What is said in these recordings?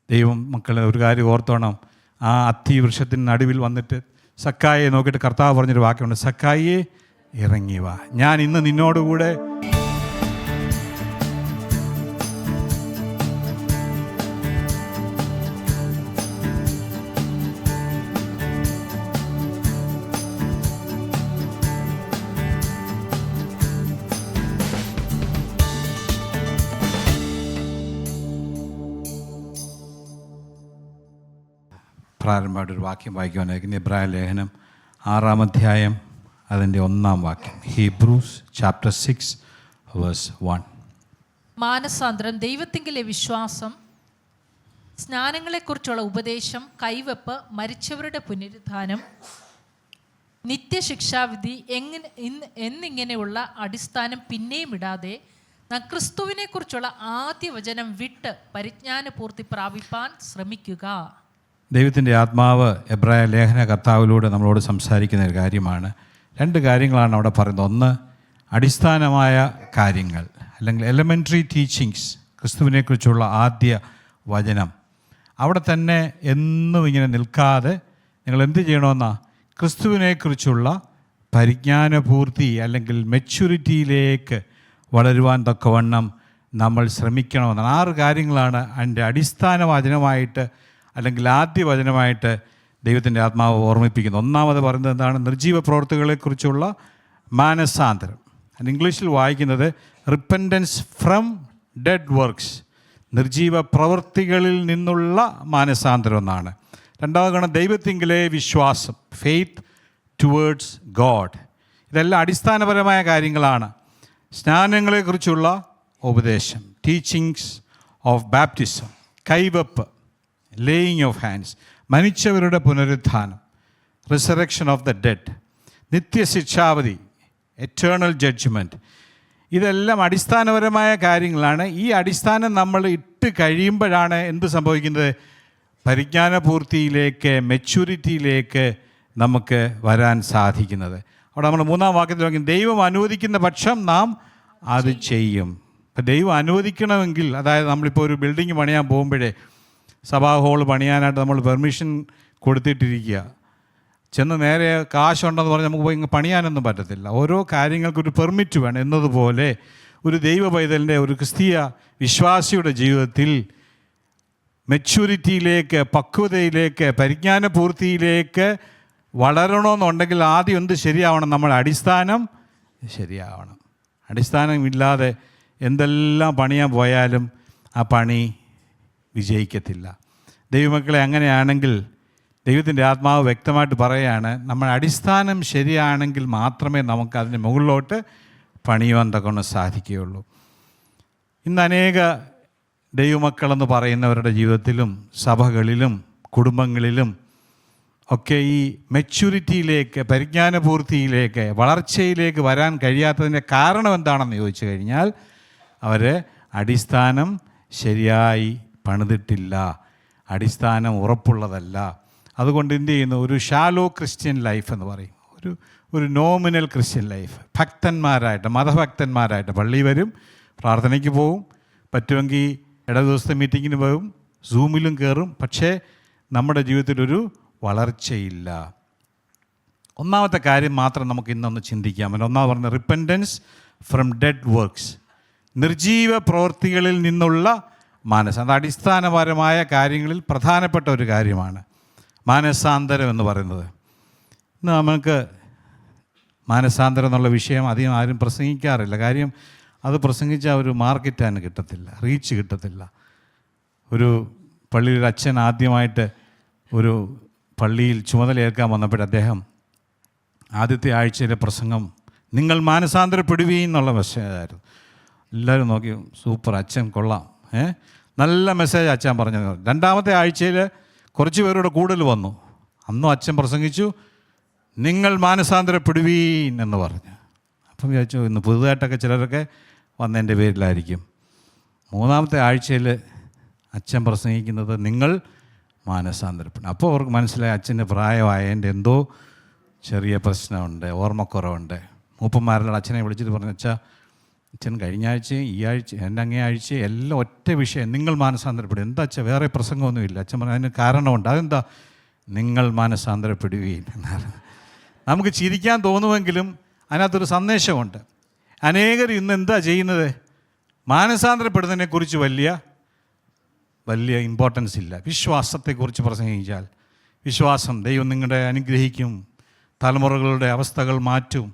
ദൈവം മക്കളെ ഒരു കാര്യം ഓർത്തോണം. ആ അത്തിവൃക്ഷത്തിന് നടുവിൽ വന്നിട്ട് സക്കായിയെ നോക്കിയിട്ട് കർത്താവ് പറഞ്ഞൊരു വാക്കുണ്ട്, സക്കായിയെ ഇറങ്ങി വാ, ഞാൻ ഇന്ന് നിന്നോടുകൂടെ പ്രാരംഭമായിട്ടൊരു വാക്യം വായിക്കുവാനായിരിക്കും. എബ്രായ ലേഖനം 6-ാം അധ്യായം അതിൻ്റെ 1-ാം വാക്യം. Hebrews chapter 6 verse 1. മാനസാന്തരം, ദൈവത്തിങ്കിലെ വിശ്വാസം, സ്നാനങ്ങളെക്കുറിച്ചുള്ള ഉപദേശം, കൈവെപ്പ്, മരിച്ചവരുടെ പുനരുത്ഥാനം, നിത്യശിക്ഷാവിധി എന്നിങ്ങനെയുള്ള അടിസ്ഥാനം പിന്നെയും ഇടാതെ ക്രിസ്തുവിനെക്കുറിച്ചുള്ള ആദ്യ വചനം വിട്ട് പരിജ്ഞാനപൂർത്തി പ്രാപിപ്പാൻ ശ്രമിക്കുക. ദൈവത്തിൻ്റെ ആത്മാവ് എബ്രായ ലേഖന കർത്താവിലൂടെ നമ്മളോട് സംസാരിക്കുന്ന ഒരു കാര്യമാണ്. 2 കാര്യങ്ങളാണ് അവിടെ പറയുന്നത്. ഒന്ന്, അടിസ്ഥാനമായ കാര്യങ്ങൾ അല്ലെങ്കിൽ എലമെൻ്ററി ടീച്ചിങ്സ്, ക്രിസ്തുവിനെക്കുറിച്ചുള്ള ആദ്യ വചനം. അവിടെ തന്നെ എന്നും ഇങ്ങനെ നിൽക്കാതെ നിങ്ങൾ എന്ത് ചെയ്യണമെന്നാ, ക്രിസ്തുവിനെക്കുറിച്ചുള്ള പരിജ്ഞാനപൂർത്തി അല്ലെങ്കിൽ മെച്യൂരിറ്റിയിലേക്ക് വളരുവാൻ തക്കവണ്ണം നമ്മൾ ശ്രമിക്കണമെന്നാണ്. 6 കാര്യങ്ങളാണ് അതിൻ്റെ അടിസ്ഥാന വചനമായിട്ട് അല്ലെങ്കിൽ ആദ്യ വചനമായിട്ട് ദൈവത്തിൻ്റെ ആത്മാവ് ഓർമ്മിപ്പിക്കുന്നത്. ഒന്നാമത് പറയുന്നത് എന്താണ്? നിർജീവ പ്രവൃത്തികളെക്കുറിച്ചുള്ള മാനസാന്തരം. ഇംഗ്ലീഷിൽ വായിക്കുന്നത് റിപ്പൻറ്റൻസ് ഫ്രം ഡെഡ് വർക്ക്സ്, നിർജീവ പ്രവൃത്തികളിൽ നിന്നുള്ള മാനസാന്തരം എന്നാണ്. രണ്ടാമത് ദൈവത്തിങ്കിലെ വിശ്വാസം, ഫെയ്ത്ത് ടുവേർഡ്സ് ഗോഡ്. ഇതെല്ലാം അടിസ്ഥാനപരമായ കാര്യങ്ങളാണ്. സ്നാനങ്ങളെക്കുറിച്ചുള്ള ഉപദേശം, ടീച്ചിങ്സ് ഓഫ് ബാപ്റ്റിസം, കൈവെപ്പ്, ലേയിങ് ഓഫ് ഹാൻഡ്സ്, മരിച്ചവരുടെ പുനരുത്ഥാനം, റിസറക്ഷൻ ഓഫ് ദ ഡെഡ്, നിത്യശിക്ഷാവധി, എറ്റേണൽ ജഡ്ജ്മെൻറ്റ്. ഇതെല്ലാം അടിസ്ഥാനപരമായ കാര്യങ്ങളാണ്. ഈ അടിസ്ഥാനം നമ്മൾ ഇട്ട് കഴിയുമ്പോഴാണ് എന്ത് സംഭവിക്കുന്നത്? പരിജ്ഞാനപൂർത്തിയിലേക്ക്, മെച്യൂരിറ്റിയിലേക്ക് നമുക്ക് വരാൻ സാധിക്കുന്നത്. അവിടെ നമ്മൾ 3-ാം വാക്യത്തിൽ നോക്കി, ദൈവം അനുവദിക്കുന്ന പക്ഷം നാം അത് ചെയ്യും. ഇപ്പം ദൈവം അനുവദിക്കണമെങ്കിൽ, അതായത് നമ്മളിപ്പോൾ ഒരു ബിൽഡിങ് പണിയാൻ പോകുമ്പോഴേ, സഭാ ഹോൾ പണിയാനായിട്ട് നമ്മൾ പെർമിഷൻ കൊടുത്തിട്ടിരിക്കുക, ചെന്ന് നേരെ കാശുണ്ടെന്ന് പറഞ്ഞ് നമുക്ക് പോയി പണിയാനൊന്നും പറ്റത്തില്ല. ഓരോ കാര്യങ്ങൾക്കൊരു പെർമിറ്റ് വേണം. എന്നതുപോലെ ഒരു ദൈവ പൈതലിൻ്റെ, ഒരു ക്രിസ്തീയ വിശ്വാസിയുടെ ജീവിതത്തിൽ മെച്യൂരിറ്റിയിലേക്ക്, പക്വതയിലേക്ക്, പരിജ്ഞാനപൂർത്തിയിലേക്ക് വളരണമെന്നുണ്ടെങ്കിൽ ആദ്യം എന്ത് ശരിയാവണം? നമ്മുടെ അടിസ്ഥാനം ശരിയാവണം. അടിസ്ഥാനം ഇല്ലാതെ എന്തെല്ലാം പണിയാൻ പോയാലും ആ പണി വിജയിക്കത്തില്ല. ദൈവമക്കളെ, അങ്ങനെയാണെങ്കിൽ ദൈവത്തിൻ്റെ ആത്മാവ് വ്യക്തമായിട്ട് പറയുകയാണ്, നമ്മുടെ അടിസ്ഥാനം ശരിയാണെങ്കിൽ മാത്രമേ നമുക്ക് അതിന് മുകളിലോട്ട് പണിയുവാൻ തക്കൊണ്ട് സാധിക്കുകയുള്ളൂ. ഇന്ന് അനേക ദൈവമക്കളെന്ന് പറയുന്നവരുടെ ജീവിതത്തിലും സഭകളിലും കുടുംബങ്ങളിലും ഒക്കെ ഈ മെച്യൂരിറ്റിയിലേക്ക്, പരിജ്ഞാനപൂർത്തിയിലേക്ക്, വളർച്ചയിലേക്ക് വരാൻ കഴിയാത്തതിൻ്റെ കാരണം എന്താണെന്ന് ചോദിച്ചു കഴിഞ്ഞാൽ, അവർ അടിസ്ഥാനം ശരിയായി പണിതിട്ടില്ല, അടിസ്ഥാനം ഉറപ്പുള്ളതല്ല. അതുകൊണ്ട് എന്ത് ചെയ്യുന്നു? ഒരു ഷാലോ ക്രിസ്ത്യൻ ലൈഫ് എന്ന് പറയും, ഒരു നോമിനൽ ക്രിസ്ത്യൻ ലൈഫ്. ഭക്തന്മാരായിട്ട്, മതഭക്തന്മാരായിട്ട് പള്ളി വരും, പ്രാർത്ഥനയ്ക്ക് പോവും, പറ്റുമെങ്കിൽ ഇട ദിവസത്തെ മീറ്റിങ്ങിന് പോകും, സൂമിലും കയറും, പക്ഷേ നമ്മുടെ ജീവിതത്തിലൊരു വളർച്ചയില്ല. ഒന്നാമത്തെ കാര്യം മാത്രം നമുക്ക് ഇന്നൊന്ന് ചിന്തിക്കാം. ഒന്നാമത് പറഞ്ഞ റിപ്പൻറ്റൻസ് ഫ്രം ഡെഡ് വർക്ക്സ്, നിർജീവ പ്രവൃത്തികളിൽ നിന്നുള്ള മാനസാന്തരം. അത് അടിസ്ഥാനപരമായ കാര്യങ്ങളിൽ പ്രധാനപ്പെട്ട ഒരു കാര്യമാണ് മാനസാന്തരം എന്ന് പറയുന്നത്. ഇന്ന് നമുക്ക് മാനസാന്തരം എന്നുള്ള വിഷയം അധികം ആരും പ്രസംഗിക്കാറില്ല. കാര്യം അത് പ്രസംഗിച്ചാൽ ഒരു മാർക്കറ്റാണ് കിട്ടത്തില്ല, റീച്ച് കിട്ടത്തില്ല. ഒരു പള്ളിയിൽ അച്ഛൻ ആദ്യമായിട്ട് ഒരു പള്ളിയിൽ ചുമതലയേൽക്കാൻ വന്നപ്പോൾ അദ്ദേഹം ആദ്യത്തെ ആഴ്ചയിലെ പ്രസംഗം നിങ്ങൾ മാനസാന്തരപ്പെടുവീ എന്നുള്ള മെസ്സേജായിരുന്നു. എല്ലാവരും നോക്കി, സൂപ്പർ, അച്ഛൻ കൊള്ളാം, നല്ല മെസ്സേജ് അച്ഛൻ പറഞ്ഞത്. രണ്ടാമത്തെ ആഴ്ചയിൽ കുറച്ച് പേരുടെ കൂടുതൽ വന്നു. അന്നും അച്ഛൻ പ്രസംഗിച്ചു, നിങ്ങൾ മാനസാന്തരപ്പെടുവീൻ എന്ന് പറഞ്ഞു. അപ്പം വിചാരിച്ചു ഇന്ന് പുതുതായിട്ടൊക്കെ ചിലരൊക്കെ വന്നതിൻ്റെ പേരിലായിരിക്കും. മൂന്നാമത്തെ ആഴ്ചയിൽ അച്ഛൻ പ്രസംഗിക്കുന്നത് നിങ്ങൾ മാനസാന്തരപ്പെടും. അപ്പോൾ അവർക്ക് മനസ്സിലായി അച്ഛൻ്റെ പ്രായമായതിൻ്റെ എന്തോ ചെറിയ പ്രശ്നമുണ്ട്, ഓർമ്മക്കുറവുണ്ട്. മൂപ്പന്മാരുടെ അച്ഛനെ വിളിച്ചിട്ട് പറഞ്ഞു, അച്ഛാ അച്ഛൻ കഴിഞ്ഞ ആഴ്ചയും ഈ ആഴ്ച എൻ്റെ അങ്ങേ ആഴ്ച എല്ലാം ഒറ്റ വിഷയം, നിങ്ങൾ മാനസാന്തരപ്പെടും. എന്താ അച്ഛൻ വേറെ പ്രസംഗമൊന്നുമില്ല. അച്ഛൻ പറഞ്ഞ അതിന് കാരണമുണ്ട്. അതെന്താ? നിങ്ങൾ മാനസാന്തരപ്പെടുകയും എന്നാണ്. നമുക്ക് ചിരിക്കാൻ തോന്നുമെങ്കിലും അതിനകത്തൊരു സന്ദേശമുണ്ട്. അനേകർ ഇന്ന് എന്താ ചെയ്യുന്നത്? മാനസാന്തരപ്പെടുന്നതിനെക്കുറിച്ച് വലിയ ഇമ്പോർട്ടൻസ് ഇല്ല. വിശ്വാസത്തെക്കുറിച്ച് പ്രസംഗിച്ചാൽ വിശ്വാസം ദൈവം നിങ്ങളെ അനുഗ്രഹിക്കും, തലമുറകളുടെ അവസ്ഥകൾ മാറ്റും,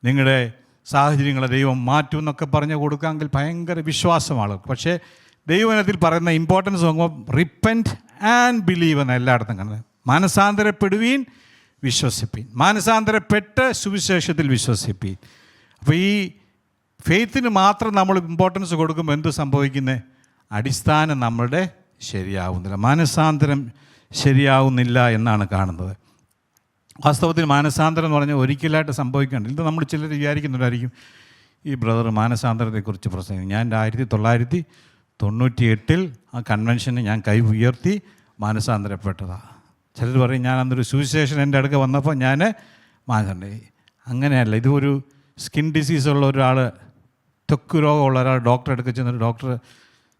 നിങ്ങളുടെ സാഹചര്യങ്ങളെ ദൈവം മാറ്റും എന്നൊക്കെ പറഞ്ഞു കൊടുക്കാമെങ്കിൽ ഭയങ്കര വിശ്വാസമാണ്. പക്ഷേ ദൈവനത്തിൽ പറയുന്ന ഇമ്പോർട്ടൻസ് നോക്കുമ്പോൾ റിപ്പൻറ്റ് ആൻഡ് ബിലീവ് എന്ന എല്ലായിടത്തും കാണുന്നത്. മാനസാന്തരപ്പെടുവീൻ, വിശ്വസിപ്പീൻ. മാനസാന്തരപ്പെട്ട് സുവിശേഷത്തിൽ വിശ്വസിപ്പീൻ. അപ്പോൾ ഈ ഫെയ്ത്തിന് മാത്രം നമ്മൾ ഇമ്പോർട്ടൻസ് കൊടുക്കുമ്പോൾ എന്ത് സംഭവിക്കുന്നത്? അടിസ്ഥാനം നമ്മളുടെ ശരിയാവുന്നില്ല, മാനസാന്തരം ശരിയാവുന്നില്ല എന്നാണ് കാണുന്നത്. വാസ്തവത്തിൽ മാനസാന്തരം എന്ന് പറഞ്ഞാൽ ഒരിക്കലായിട്ട് സംഭവിക്കേണ്ട. ഇത് നമ്മൾ ചിലർ വിചാരിക്കുന്നുണ്ടായിരിക്കും, ഈ ബ്രദർ മാനസാന്തരത്തെക്കുറിച്ച് പ്രസംഗിക്കും. ഞാൻ 1998 ആ കൺവെൻഷന് ഞാൻ കൈ ഉയർത്തി മാനസാന്തരപ്പെട്ടതാണ്. ചിലർ പറയും ഞാൻ അന്നൊരു സുവിശേഷൻ എൻ്റെ അടുക്ക വന്നപ്പോൾ ഞാൻ മാനസാന്തരം. അങ്ങനെയല്ല. ഇതൊരു സ്കിൻ ഡിസീസുള്ള ഒരാൾ, ത്വക്ക് രോഗമുള്ള ഒരാൾ ഡോക്ടറെ അടുക്ക ചെന്നൊരു ഡോക്ടർ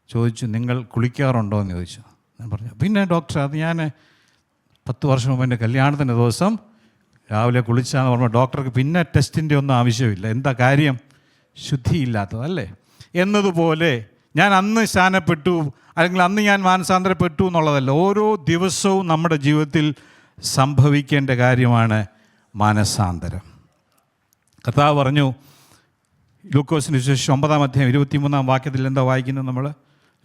ചോദിച്ചു, നിങ്ങൾ കുളിക്കാറുണ്ടോ എന്ന് ചോദിച്ചു. ഞാൻ പറഞ്ഞു, പിന്നെ ഡോക്ടർ അത് ഞാൻ 10 വർഷം മുമ്പ് എൻ്റെ കല്യാണത്തിൻ്റെ ദിവസം രാവിലെ കുളിച്ചാന്ന് പറഞ്ഞാൽ ഡോക്ടർക്ക് പിന്നെ ടെസ്റ്റിൻ്റെ ഒന്നും ആവശ്യമില്ല. എന്താ കാര്യം? ശുദ്ധിയില്ലാത്തതല്ലേ. എന്നതുപോലെ ഞാൻ അന്ന് സ്നാനപ്പെട്ടു അല്ലെങ്കിൽ അന്ന് ഞാൻ മാനസാന്തരപ്പെട്ടു എന്നുള്ളതല്ല. ഓരോ ദിവസവും നമ്മുടെ ജീവിതത്തിൽ സംഭവിക്കേണ്ട കാര്യമാണ് മാനസാന്തരം. കർത്താവ് പറഞ്ഞു, ലൂക്കോസിന് സുവിശേഷം 9-ാം അധ്യായം 23-ാം വാക്യത്തിൽ എന്താ വായിക്കുന്നത് നമ്മൾ?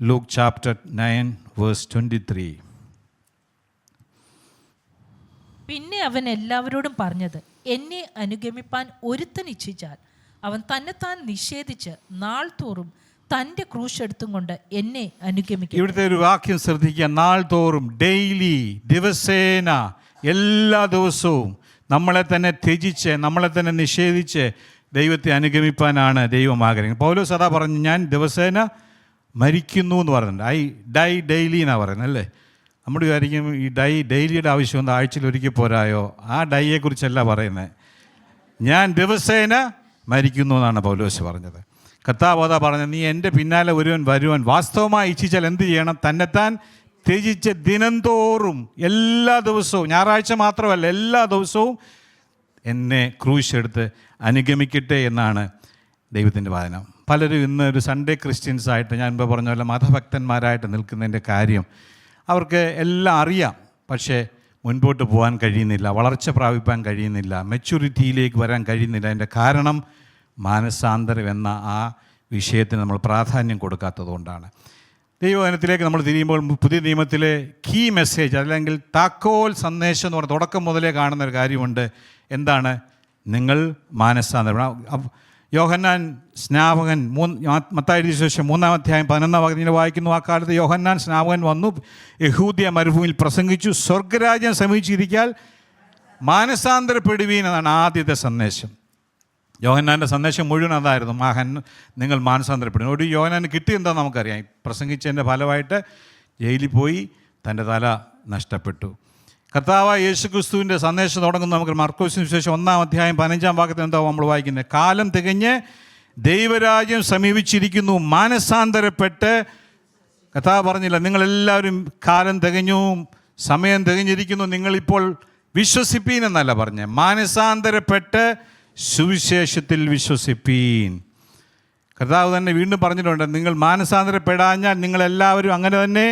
Luke chapter 9 verse 23. പിന്നെ അവൻ എല്ലാവരോടും പറഞ്ഞത്, എന്നെ അനുഗമിപ്പാൻ ഒരുത്തൻ ഇച്ഛിച്ചാൽ അവൻ തന്നെത്താൻ നിഷേധിച്ച് നാൾ തോറും തൻ്റെ ക്രൂശ് എടുത്തും കൊണ്ട് എന്നെ അനുഗമിക്കും. ഇവിടുത്തെ ഒരു വാക്യം ശ്രദ്ധിക്കുക. നാൾ തോറും, ഡെയിലി, ദിവസേന, എല്ലാ ദിവസവും നമ്മളെ തന്നെ ത്യജിച്ച്, നമ്മളെ തന്നെ നിഷേധിച്ച് ദൈവത്തെ അനുഗമിപ്പാനാണ് ദൈവം ആഗ്രഹിക്കുന്നത്. പൗലോസ് അതാ പറഞ്ഞു, ഞാൻ ദിവസേന മരിക്കുന്നു എന്ന് പറയുന്നുണ്ട്. ഐ ഡൈ ഡെയിലി എന്നാണ് പറയുന്നത് അല്ലേ. നമ്മുടെ വിചാരിക്കും ഈ ഡെയിലിയുടെ ആവശ്യം എന്താ, ആഴ്ചയിൽ ഒരിക്കൽ പോരായോ? ആ ഡൈയെക്കുറിച്ചല്ല പറയുന്നത്. ഞാൻ ദിവസേന മരിക്കുന്നു എന്നാണ് പൗലോസ് പറഞ്ഞത്. കർത്താവ് അതാ പറഞ്ഞത്, നീ എൻ്റെ പിന്നാലെ ഒരുവൻ വരുവാൻ വാസ്തവമായി ഇച്ഛിച്ചാൽ എന്ത് ചെയ്യണം? തന്നെത്താൻ ത്യജിച്ച് ദിനംതോറും, എല്ലാ ദിവസവും, ഞായറാഴ്ച മാത്രമല്ല എല്ലാ ദിവസവും എന്നെ ക്രൂശ് എടുത്ത് അനുഗമിക്കട്ടെ എന്നാണ് ദൈവത്തിൻ്റെ വചനം. പലരും ഇന്ന് ഒരു സൺഡേ ക്രിസ്ത്യൻസായിട്ട്, ഞാൻ ഇപ്പോൾ പറഞ്ഞ പോലെ മതഭക്തന്മാരായിട്ട് നിൽക്കുന്നതിൻ്റെ കാര്യം അവർക്ക് എല്ലാം അറിയാം, പക്ഷേ മുൻപോട്ട് പോകാൻ കഴിയുന്നില്ല, വളർച്ച പ്രാപിപ്പാൻ കഴിയുന്നില്ല, മെച്യൂരിറ്റിയിലേക്ക് വരാൻ കഴിയുന്നില്ല. അതിൻ്റെ കാരണം മാനസാന്തരം എന്ന ആ വിഷയത്തിന് നമ്മൾ പ്രാധാന്യം കൊടുക്കാത്തതുകൊണ്ടാണ്. ദൈവവചനത്തിലേക്ക് നമ്മൾ തിരിയുമ്പോൾ പുതിയ നിയമത്തിലെ കീ മെസ്സേജ് അല്ലെങ്കിൽ താക്കോൽ സന്ദേശം എന്ന് പറഞ്ഞാൽ തുടക്കം മുതലേ കാണുന്ന ഒരു കാര്യമുണ്ട്. എന്താണ്? നിങ്ങൾ മാനസാന്തരം. യോഹന്നാൻ സ്നാപകൻ മത്തായിയുടെ സുവിശേഷം 3-ാം അധ്യായം 11-ാം വാക്യത്തിൽ വായിക്കുന്നു, ആ കാലത്ത് യോഹന്നാൻ സ്നാപകൻ വന്നു യഹൂദ്യ മരുഭൂമിയിൽ പ്രസംഗിച്ചു, സ്വർഗരാജ്യം സമീപിച്ചിരിക്കാൻ മാനസാന്തരപ്പെടുവീൻ എന്നാണ് ആദ്യത്തെ സന്ദേശം. യോഹന്നാൻ്റെ സന്ദേശം മുഴുവൻ അതായിരുന്നു, നിങ്ങൾ മാനസാന്തരപ്പെടുന്നു. ഒരു യോഹന്നാന് കിട്ടിയെന്താണെന്ന് നമുക്കറിയാം. പ്രസംഗിച്ചതിൻ്റെ ഫലമായിട്ട് ജയിലിൽ പോയി, തൻ്റെ തല നഷ്ടപ്പെട്ടു. കർത്താവായ യേശു ക്രിസ്തുവിൻ്റെ സന്ദേശം തുടങ്ങുന്ന നമുക്ക് മർക്കോസിന് ശേഷം 1-ാം അധ്യായം 15-ാം വാക്യത്തിൽ എന്താ നമ്മൾ വായിക്കുന്നത്? കാലം തികഞ്ഞ് ദൈവരാജ്യം സമീപിച്ചിരിക്കുന്നു, മാനസാന്തരപ്പെട്ട്. കർത്താവ് പറഞ്ഞില്ല, നിങ്ങളെല്ലാവരും കാലം തികഞ്ഞു, സമയം തികഞ്ഞിരിക്കുന്നു, നിങ്ങളിപ്പോൾ വിശ്വസിപ്പീൻ എന്നല്ല പറഞ്ഞ്, മാനസാന്തരപ്പെട്ട് സുവിശേഷത്തിൽ വിശ്വസിപ്പീൻ. കർത്താവ് തന്നെ വീണ്ടും പറഞ്ഞിട്ടുണ്ട്, നിങ്ങൾ മാനസാന്തരപ്പെടാഞ്ഞാൽ നിങ്ങളെല്ലാവരും അങ്ങനെ തന്നെ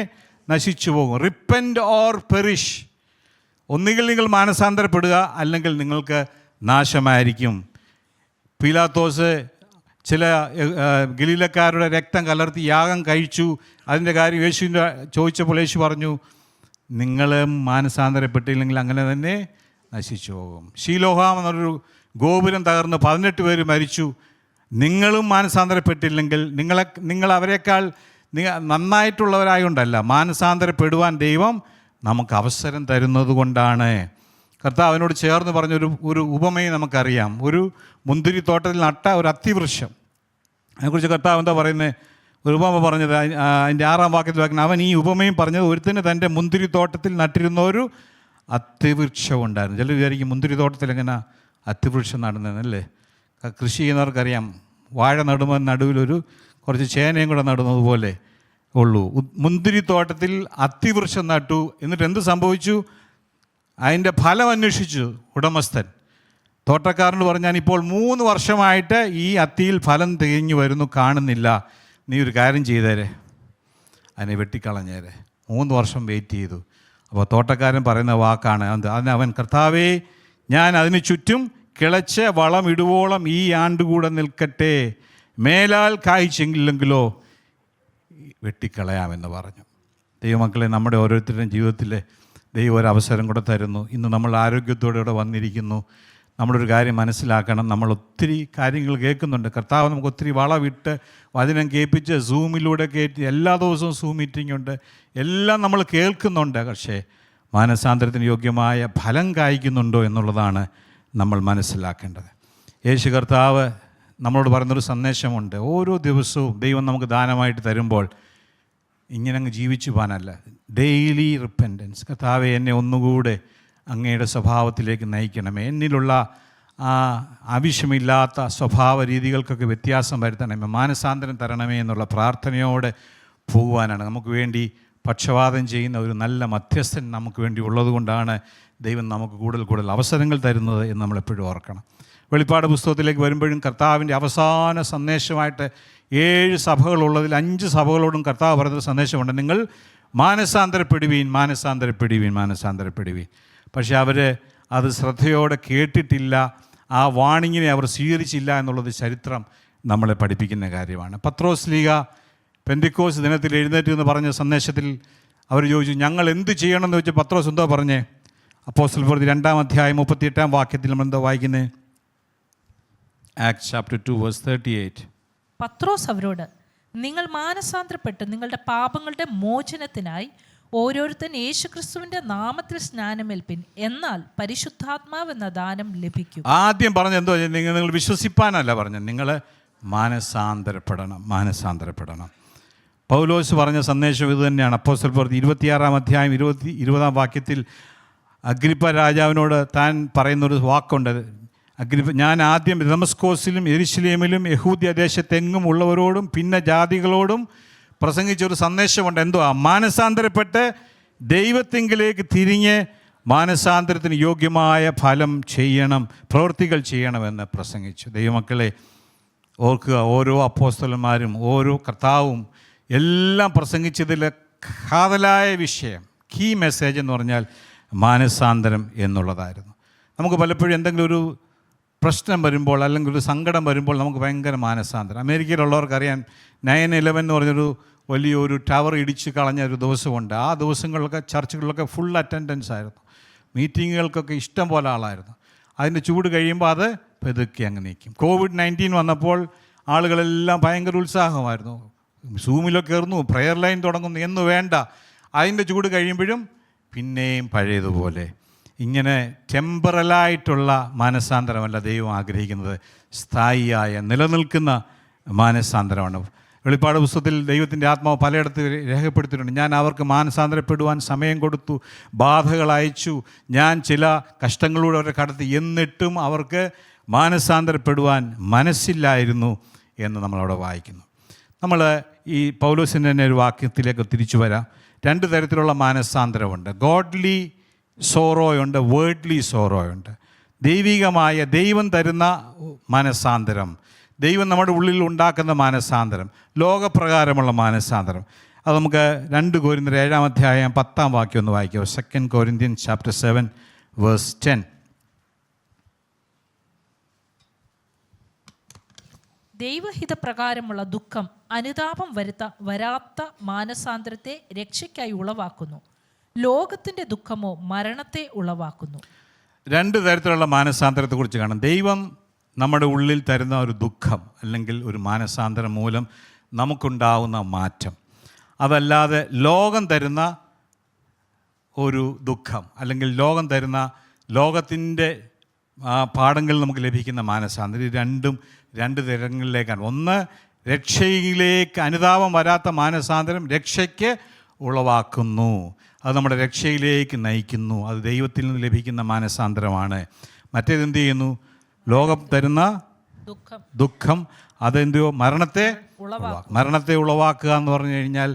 നശിച്ചു പോകും. Repent or perish. ഒന്നുകിൽ നിങ്ങൾ മാനസാന്തരപ്പെടുക, അല്ലെങ്കിൽ നിങ്ങൾക്ക് നാശമായിരിക്കും. പീലാത്തോസ് ചില ഗലീലക്കാരുടെ രക്തം കലർത്തി യാഗം കഴിച്ചു. അതിൻ്റെ കാര്യം യേശുവിൻ്റെ ചോദിച്ചപ്പോൾ യേശു പറഞ്ഞു, നിങ്ങൾ മാനസാന്തരപ്പെട്ടില്ലെങ്കിൽ അങ്ങനെ തന്നെ നശിച്ചു പോകും. ശീലോഹാം എന്നൊരു ഗോപുരം തകർന്ന് 18 പേര് മരിച്ചു. നിങ്ങളും മാനസാന്തരപ്പെട്ടില്ലെങ്കിൽ നിങ്ങൾ അവരെക്കാൾ നന്നായിട്ടുള്ളവരായോണ്ടല്ല, മാനസാന്തരപ്പെടുവാൻ ദൈവം നമുക്ക് അവസരം തരുന്നത് കൊണ്ടാണ്. കർത്താവ് അവനോട് ചേർന്ന് പറഞ്ഞൊരു ഉപമയും നമുക്കറിയാം. ഒരു മുന്തിരിത്തോട്ടത്തിൽ നട്ട ഒരു അത്തിവൃക്ഷം, അതിനെക്കുറിച്ച് കർത്താവ് എന്താ പറയുന്നത്? ഒരു ഉപമ പറഞ്ഞത് അതിൻ്റെ 6-ാം വാക്യത്തിൽ വായിക്കുന്നത്, അവൻ ഈ ഉപമയും പറഞ്ഞത്, ഒരുത്തിന് തൻ്റെ മുന്തിരിത്തോട്ടത്തിൽ നട്ടിരുന്ന ഒരു അത്തിവൃക്ഷം ഉണ്ടായിരുന്നു. ചിലർ വിചാരിക്കും മുന്തിരിത്തോട്ടത്തിൽ എങ്ങനെ അത്തിവൃക്ഷം നടുന്നതെന്നല്ലേ. കൃഷി ചെയ്യുന്നവർക്കറിയാം, വാഴ നടുമ്പോൾ നടുവിലൊരു കുറച്ച് ചേനയും കൂടെ നടുന്നത് പോലെ ഉള്ളൂ. മുന്തിരിത്തോട്ടത്തിൽ അത്തിവൃക്ഷം നട്ടു, എന്നിട്ട് എന്ത് സംഭവിച്ചു? അതിൻ്റെ ഫലം അന്വേഷിച്ചു ഉടമസ്ഥൻ. തോട്ടക്കാരനോട് പറഞ്ഞാൽ ഇപ്പോൾ 3 വർഷമായിട്ട് ഈ അത്തിയിൽ ഫലം തികഞ്ഞു വരുന്നു, കാണുന്നില്ല. നീ ഒരു കാര്യം ചെയ്തേരെ, അതിനെ വെട്ടിക്കളഞ്ഞേരെ. 3 വർഷം വെയിറ്റ് ചെയ്തു. അപ്പോൾ തോട്ടക്കാരൻ പറയുന്ന വാക്കാണ് അതിന് അവൻ, കർത്താവേ, ഞാൻ അതിന് ചുറ്റും കിളച്ച് വളം ഇടുവോളം ഈ ആണ്ടുകൂടെ നിൽക്കട്ടെ, മേലാൽ കായ്ച്ചെങ്കിലെങ്കിലോ വെട്ടിക്കളയാമെന്ന് പറഞ്ഞു. ദൈവമക്കളെ, നമ്മുടെ ഓരോരുത്തരുടെയും ജീവിതത്തിൽ ദൈവം ഒരു അവസരം കൂടെ തരുന്നു. ഇന്ന് നമ്മൾ ആരോഗ്യത്തോടെ ഇവിടെ വന്നിരിക്കുന്നു. നമ്മളൊരു കാര്യം മനസ്സിലാക്കണം, നമ്മൾ ഒത്തിരി കാര്യങ്ങൾ കേൾക്കുന്നുണ്ട്. കർത്താവ് നമുക്ക് ഒത്തിരി വളവിട്ട് വചനം കേൾപ്പിച്ച് സൂമിലൂടെ കയറ്റി, എല്ലാ ദിവസവും സൂം മീറ്റിംഗ് ഉണ്ട്, എല്ലാം നമ്മൾ കേൾക്കുന്നുണ്ട്. പക്ഷേ മാനസാന്തരത്തിന് യോഗ്യമായ ഫലം കായ്ക്കുന്നുണ്ടോ എന്നുള്ളതാണ് നമ്മൾ മനസ്സിലാക്കേണ്ടത്. യേശു കർത്താവ് നമ്മളോട് പറയുന്നൊരു സന്ദേശമുണ്ട്. ഓരോ ദിവസവും ദൈവം നമുക്ക് ദാനമായിട്ട് തരുമ്പോൾ ഇങ്ങനെ അങ്ങ് ജീവിച്ചു പോകാനല്ല, ഡെയിലി റിപ്പൻറ്റൻസ്. കർത്താവെ, എന്നെ ഒന്നുകൂടെ അങ്ങയുടെ സ്വഭാവത്തിലേക്ക് നയിക്കണമേ, എന്നിലുള്ള ആ ആവശ്യമില്ലാത്ത സ്വഭാവ രീതികൾക്കൊക്കെ വ്യത്യാസം വരുത്തണമേ, മാനസാന്തരം തരണമേ എന്നുള്ള പ്രാർത്ഥനയോടെ പോകുവാനാണ്. നമുക്ക് വേണ്ടി പക്ഷപാതം ചെയ്യുന്ന ഒരു നല്ല മധ്യസ്ഥൻ നമുക്ക് വേണ്ടി ഉള്ളതുകൊണ്ടാണ് ദൈവം നമുക്ക് കൂടുതൽ അവസരങ്ങൾ തരുന്നത് എന്ന് നമ്മളെപ്പോഴും ഓർക്കണം. വെളിപ്പാട് പുസ്തകത്തിലേക്ക് വരുമ്പോഴും കർത്താവിൻ്റെ അവസാന സന്ദേശമായിട്ട് 7 സഭകളുള്ളതിൽ 5 സഭകളോടും കർത്താവ് പറയുന്നൊരു സന്ദേശമുണ്ട്, നിങ്ങൾ മാനസാന്തരപ്പെടുവീൻ. പക്ഷേ അവർ അത് ശ്രദ്ധയോടെ കേട്ടിട്ടില്ല, ആ വാണിങ്ങിനെ അവർ സ്വീകരിച്ചില്ല എന്നുള്ളത് ചരിത്രം നമ്മളെ പഠിപ്പിക്കുന്ന കാര്യമാണ്. പത്രോസ് ലീഗ പെന്തിക്കോസ് ദിനത്തിൽ എഴുന്നേറ്റ് എന്ന് പറഞ്ഞ സന്ദേശത്തിൽ അവർ ചോദിച്ചു, ഞങ്ങൾ എന്ത് ചെയ്യണമെന്ന് ചോദിച്ചാൽ പത്രോസ് എന്തോ പറഞ്ഞേ? അപ്പോസ്തല പ്രവൃത്തി 2-ാം അധ്യായം 38-ാം വാക്യത്തിൽ നമ്മൾ എന്താ വായിക്കുന്നത്? Acts chapter 2 verse 38. പത്രോസ് അവരോട്, നിങ്ങൾ മാനസാന്തരപ്പെട്ട് നിങ്ങളുടെ പാപങ്ങളുടെ മോചനത്തിനായി ഓരോരുത്തൻ യേശുക്രിസ്തുവിന്റെ നാമത്തിൽ സ്നാനമേൽപ്പിൻ, എന്നാൽ പരിശുദ്ധാത്മാവെന്ന ദാനം ലഭിക്കും. ആദ്യം പറഞ്ഞ എന്തോ, നിങ്ങൾ വിശ്വസിപ്പാനല്ല പറഞ്ഞത്, നിങ്ങൾ മാനസാന്തരപ്പെടണം. പൗലോസ് പറഞ്ഞ സന്ദേശം ഇത് തന്നെയാണ്. അപ്പോസ്തല പ്രവൃത്തി 26-ാം അധ്യായം 20-ാം വാക്യത്തിൽ അഗ്രിപ്പ രാജാവിനോട് താൻ പറയുന്നൊരു വാക്കുണ്ട്. ഞാൻ ആദ്യം ദമസ്കോസിലും യെരുശലേമിലും യഹൂദ്യ ദേശത്തെങ്ങും ഉള്ളവരോടും പിന്നെ ജാതികളോടും പ്രസംഗിച്ചൊരു സന്ദേശമുണ്ട്. എന്തോ, മാനസാന്തരപ്പെട്ട് ദൈവത്തിങ്കിലേക്ക് തിരിഞ്ഞ് മാനസാന്തരത്തിന് യോഗ്യമായ ഫലം ചെയ്യണം, പ്രവൃത്തികൾ ചെയ്യണമെന്ന് പ്രസംഗിച്ചു. ദൈവമക്കളെ ഓർക്കുക, ഓരോ അപ്പോസ്തലന്മാരും ഓരോ കർത്താവും എല്ലാം പ്രസംഗിച്ചതിൽ കാതലായ വിഷയം, കീ മെസ്സേജ് എന്ന് പറഞ്ഞാൽ മാനസാന്തരം എന്നുള്ളതായിരുന്നു. നമുക്ക് പലപ്പോഴും എന്തെങ്കിലും ഒരു പ്രശ്നം വരുമ്പോൾ അല്ലെങ്കിൽ ഒരു സങ്കടം വരുമ്പോൾ നമുക്ക് ഭയങ്കര മാനസാന്തരം. അമേരിക്കയിലുള്ളവർക്കറിയാം, 9/11 എന്ന് പറഞ്ഞൊരു വലിയൊരു ടവർ ഇടിച്ച് കളഞ്ഞ ഒരു ദിവസമുണ്ട്. ആ ദിവസങ്ങളിലൊക്കെ ചർച്ചുകളിലൊക്കെ ഫുൾ അറ്റൻഡൻസ് ആയിരുന്നു, മീറ്റിങ്ങുകൾക്കൊക്കെ ഇഷ്ടം പോലെ ആളായിരുന്നു. അതിൻ്റെ ചൂട് കഴിയുമ്പോൾ അത് പെതുക്കി അങ്ങ് നീക്കും. COVID-19 വന്നപ്പോൾ ആളുകളെല്ലാം ഭയങ്കര ഉത്സാഹമായിരുന്നു, സൂമിലൊക്കെ കയറുന്നു, പ്രെയർ ലൈൻ തുടങ്ങുന്നു എന്ന് വേണ്ട, അതിൻ്റെ ചൂട് കഴിയുമ്പോഴും പിന്നെയും പഴയതുപോലെ. ഇങ്ങനെ ടെമ്പറലായിട്ടുള്ള മാനസാന്തരമല്ല ദൈവം ആഗ്രഹിക്കുന്നത്, സ്ഥായിയായ നിലനിൽക്കുന്ന മാനസാന്തരമാണ്. വെളിപ്പാട് പുസ്തകത്തിൽ ദൈവത്തിൻ്റെ ആത്മാവ് പലയിടത്ത് രേഖപ്പെടുത്തിയിട്ടുണ്ട്. ഞാൻ അവർക്ക് മാനസാന്തരപ്പെടുവാൻ സമയം കൊടുത്തു, ബാധകൾ അയച്ചു, ഞാൻ ചില കഷ്ടങ്ങളിലൂടെ അവരെ കടത്തി, എന്നിട്ടും അവർക്ക് മാനസാന്തരപ്പെടുവാൻ മനസ്സില്ലായിരുന്നു എന്ന് നമ്മളവിടെ വായിക്കുന്നു. നമ്മൾ ഈ പൗലോസിൻ്റെ തന്നെ ഒരു വാക്യത്തിലേക്ക് തിരിച്ചു വരാം. 2 തരത്തിലുള്ള മാനസാന്തരമുണ്ട്. Godly സോറോയുണ്ട്, worldly സോറോയുണ്ട്. ദൈവികമായ ദൈവം തരുന്ന മാനസാന്തരം, ദൈവം നമ്മുടെ ഉള്ളിൽ ഉണ്ടാക്കുന്ന മാനസാന്തരം, ലോകപ്രകാരമുള്ള മാനസാന്തരം. അത് നമുക്ക് 2 കൊരിന്ത്യർ 7-ാം അധ്യായം 10-ാം വാക്യം ഒന്ന് വായിക്കുക. 2 Corinthians chapter 7 verse 10. ദൈവഹിതപ്രകാരമുള്ള ദുഃഖം അനുതാപം വരാത്ത മാനസാന്തരത്തെ രക്ഷയ്ക്കായി ഉളവാക്കുന്നു, ലോകത്തിൻ്റെ ദുഃഖമോ മരണത്തെ ഉളവാക്കുന്നു. 2 തരത്തിലുള്ള മാനസാന്തരത്തെക്കുറിച്ച് കാണാം. ദൈവം നമ്മുടെ ഉള്ളിൽ തരുന്ന ഒരു ദുഃഖം അല്ലെങ്കിൽ ഒരു മാനസാന്തരം മൂലം നമുക്കുണ്ടാവുന്ന മാറ്റം, അതല്ലാതെ ലോകം തരുന്ന ഒരു ദുഃഖം അല്ലെങ്കിൽ ലോകം തരുന്ന ലോകത്തിൻ്റെ പാഠങ്ങളിൽ നമുക്ക് ലഭിക്കുന്ന മാനസാന്തരം. ഇത് രണ്ടും 2 തരങ്ങളിലേക്കാണ്. ഒന്ന്, രക്ഷയിലേക്ക് അനുതാപം വരാത്ത മാനസാന്തരം രക്ഷയ്ക്ക് ഉളവാക്കുന്നു, അത് നമ്മുടെ രക്ഷയിലേക്ക് നയിക്കുന്നു, അത് ദൈവത്തിൽ നിന്ന് ലഭിക്കുന്ന മാനസാന്തരമാണ്. മറ്റേതെന്ത് ചെയ്യുന്നു? ലോകം തരുന്ന ദുഃഖം അതെന്തുവോ മരണത്തെ ഉളവാക്കുക എന്ന് പറഞ്ഞു കഴിഞ്ഞാൽ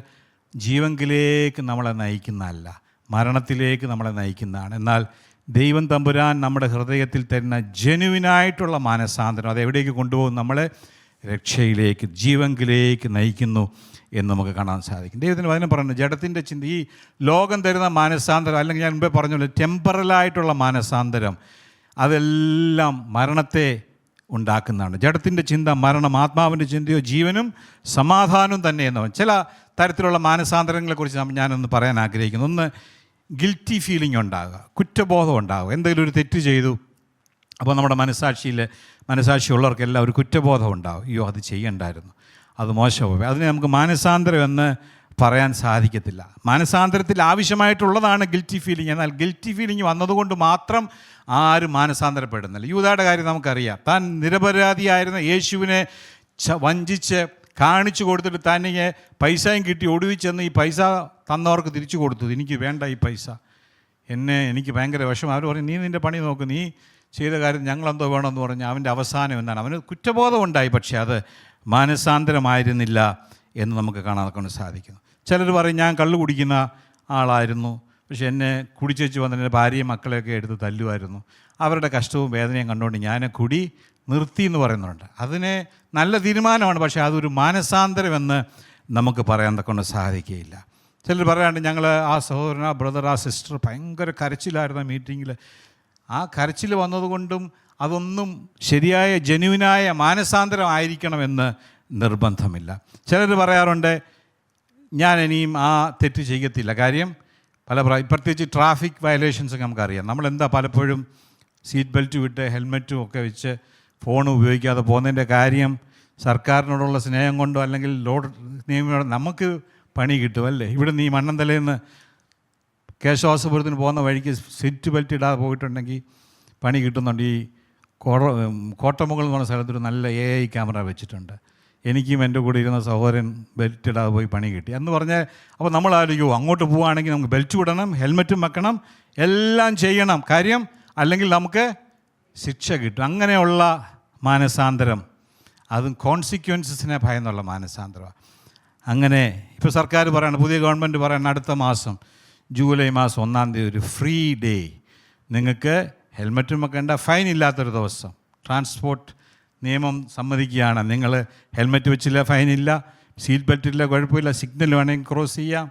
ജീവങ്കിലേക്ക് നമ്മളെ നയിക്കുന്നതല്ല, മരണത്തിലേക്ക് നമ്മളെ നയിക്കുന്നതാണ്. എന്നാൽ ദൈവം തമ്പുരാൻ നമ്മുടെ ഹൃദയത്തിൽ തരുന്ന ജെനുവിനായിട്ടുള്ള മാനസാന്തരം അതെവിടേക്ക് കൊണ്ടുപോകും? നമ്മളെ രക്ഷയിലേക്ക്, ജീവങ്കിലേക്ക് നയിക്കുന്നു എന്ന് നമുക്ക് കാണാൻ സാധിക്കും. ദൈവത്തിന് വചനം പറയുന്നത് ജഡത്തിൻ്റെ ചിന്ത, ഈ ലോകം തരുന്ന മാനസാന്തരം, അല്ലെങ്കിൽ ഞാൻ മുമ്പേ പറഞ്ഞല്ലോ ടെമ്പറലായിട്ടുള്ള മാനസാന്തരം, അതെല്ലാം മരണത്തെ ഉണ്ടാക്കുന്നതാണ്. ജഡത്തിൻ്റെ ചിന്ത മരണം, ആത്മാവിൻ്റെ ചിന്തയോ ജീവനും സമാധാനവും തന്നെ എന്ന് ചില തരത്തിലുള്ള മാനസാന്തരങ്ങളെക്കുറിച്ച് ഞാനൊന്ന് പറയാൻ ആഗ്രഹിക്കുന്നു. ഒന്ന്, ഗിൽറ്റി ഫീലിംഗ് ഉണ്ടാകുക, കുറ്റബോധം ഉണ്ടാകുക. എന്തെങ്കിലും ഒരു തെറ്റ് ചെയ്തു, അപ്പോൾ നമ്മുടെ മനസാക്ഷിയുള്ളവർക്കെല്ലാം ഒരു കുറ്റബോധം ഉണ്ടാകും. അയ്യോ അത് ചെയ്യണ്ടായിരുന്നു, അത് മോശമായി. അതിനെ നമുക്ക് മാനസാന്തരം എന്ന് പറയാൻ സാധിക്കത്തില്ല. മാനസാന്തരത്തിൽ ആവശ്യമായിട്ടുള്ളതാണ് ഗിൽറ്റി ഫീലിംഗ്. എന്നാൽ ഗിൽറ്റി ഫീലിംഗ് വന്നതുകൊണ്ട് മാത്രം ആരും മാനസാന്തരപ്പെടുന്നില്ല. യൂദായുടെ കാര്യം നമുക്കറിയാം. താൻ നിരപരാധിയായിരുന്ന യേശുവിനെ വഞ്ചിച്ച് കാണിച്ചു കൊടുത്തിട്ട് തന്നെ പൈസയും കിട്ടി ഒടുവിച്ചെന്ന് ഈ പൈസ തന്നവർക്ക് തിരിച്ചു കൊടുത്തു. എനിക്ക് വേണ്ട ഈ പൈസ, എനിക്ക് ഭയങ്കര വിഷമം. അവർ പറഞ്ഞു നീ നിൻ്റെ പണി നോക്ക്, നീ ചെയ്ത കാര്യം ഞങ്ങളെന്തോ വേണമെന്ന് പറഞ്ഞ് അവൻ്റെ അവസാനം എന്താണ്? അവന് കുറ്റബോധം ഉണ്ടായി, പക്ഷേ അത് മാനസാന്തരമായിരുന്നില്ല എന്ന് നമുക്ക് കാണാൻ സാധിക്കുന്നു. ചിലർ പറയും ഞാൻ കള്ളു കുടിക്കുന്ന ആളായിരുന്നു, പക്ഷെ എന്നെ കുടിച്ചേച്ച് വന്ന് എൻ്റെ ഭാര്യയും മക്കളെയൊക്കെ എടുത്ത് തല്ലുമായിരുന്നു. അവരുടെ കഷ്ടവും വേദനയും കണ്ടുകൊണ്ട് ഞാൻ കുടി നിർത്തി എന്ന് പറയുന്നുണ്ട്. അതിനെ നല്ല തീരുമാനമാണ്, പക്ഷേ അതൊരു മാനസാന്തരമെന്ന് നമുക്ക് പറയാൻ കൊണ്ട് സാധിക്കുകയില്ല. ചിലർ പറയാണ്ട് ഞങ്ങൾ ആ സഹോദരൻ, ആ ബ്രദർ, ആ സിസ്റ്റർ ഭയങ്കര കരച്ചിലായിരുന്നു മീറ്റിങ്ങിൽ. ആ കരച്ചിൽ വന്നതുകൊണ്ടും അതൊന്നും ശരിയായ ജെന്യുവിനായ മാനസാന്തരം ആയിരിക്കണമെന്ന് നിർബന്ധമില്ല. ചിലർ പറയാറുണ്ട് ഞാൻ ഇനിയും ആ തെറ്റ് ചെയ്യത്തില്ല. കാര്യം പ്രത്യേകിച്ച് ട്രാഫിക് വയലേഷൻസൊക്കെ നമുക്കറിയാം. നമ്മളെന്താ പലപ്പോഴും സീറ്റ് ബെൽറ്റ് വിട്ട് ഹെൽമെറ്റും ഒക്കെ വെച്ച് ഫോൺ ഉപയോഗിക്കാതെ പോകുന്നതിൻ്റെ കാര്യം സർക്കാരിനോടുള്ള സ്നേഹം കൊണ്ടോ അല്ലെങ്കിൽ ലോഡ് നിയമനോട് നമുക്ക് പണി കിട്ടും അല്ലേ? ഇവിടെ നീ മണ്ണന്തലയിൽ നിന്ന് കേശവാസപുരത്തിന് പോകുന്ന വഴിക്ക് സീറ്റ് ബെൽറ്റ് ഇടാതെ പോയിട്ടുണ്ടെങ്കിൽ പണി കിട്ടുന്നുണ്ട്. ഈ കോട്ടമുകൾ എന്ന് പറഞ്ഞ സ്ഥലത്തൊരു നല്ല AI ക്യാമറ വെച്ചിട്ടുണ്ട്. എനിക്കും എൻ്റെ കൂടെ ഇരുന്ന സഹോദരൻ ബെൽറ്റ് ഇടാതെ പോയി പണി കിട്ടി എന്ന് പറഞ്ഞാൽ, അപ്പോൾ നമ്മൾ ആലോചിക്കുമോ അങ്ങോട്ട് പോവുകയാണെങ്കിൽ നമുക്ക് ബെൽറ്റ് ഇടണം, ഹെൽമെറ്റും വെക്കണം, എല്ലാം ചെയ്യണം കാര്യം, അല്ലെങ്കിൽ നമുക്ക് ശിക്ഷ കിട്ടും. അങ്ങനെയുള്ള മാനസാന്തരം, അതും കോൺസിക്വൻസസിനെ ഭയന്നുള്ള മാനസാന്തരമാണ്. അങ്ങനെ ഇപ്പോൾ സർക്കാർ പറയണം, പുതിയ ഗവൺമെൻറ് പറയണം അടുത്ത മാസം ജൂലൈ മാസം 1-ാം തീയതി ഒരു ഫ്രീ ഡേ, നിങ്ങൾക്ക് ഹെൽമെറ്റും വെക്കേണ്ട, ഫൈൻ ഇല്ലാത്തൊരു ദിവസം. ട്രാൻസ്പോർട്ട് നിയമം സമ്മതിക്കുകയാണ്, നിങ്ങൾ ഹെൽമെറ്റ് വെച്ചില്ല ഫൈനില്ല, സീറ്റ് ബെൽറ്റ് ഇല്ല കുഴപ്പമില്ല, സിഗ്നൽ വേണമെങ്കിൽ ക്രോസ് ചെയ്യാം,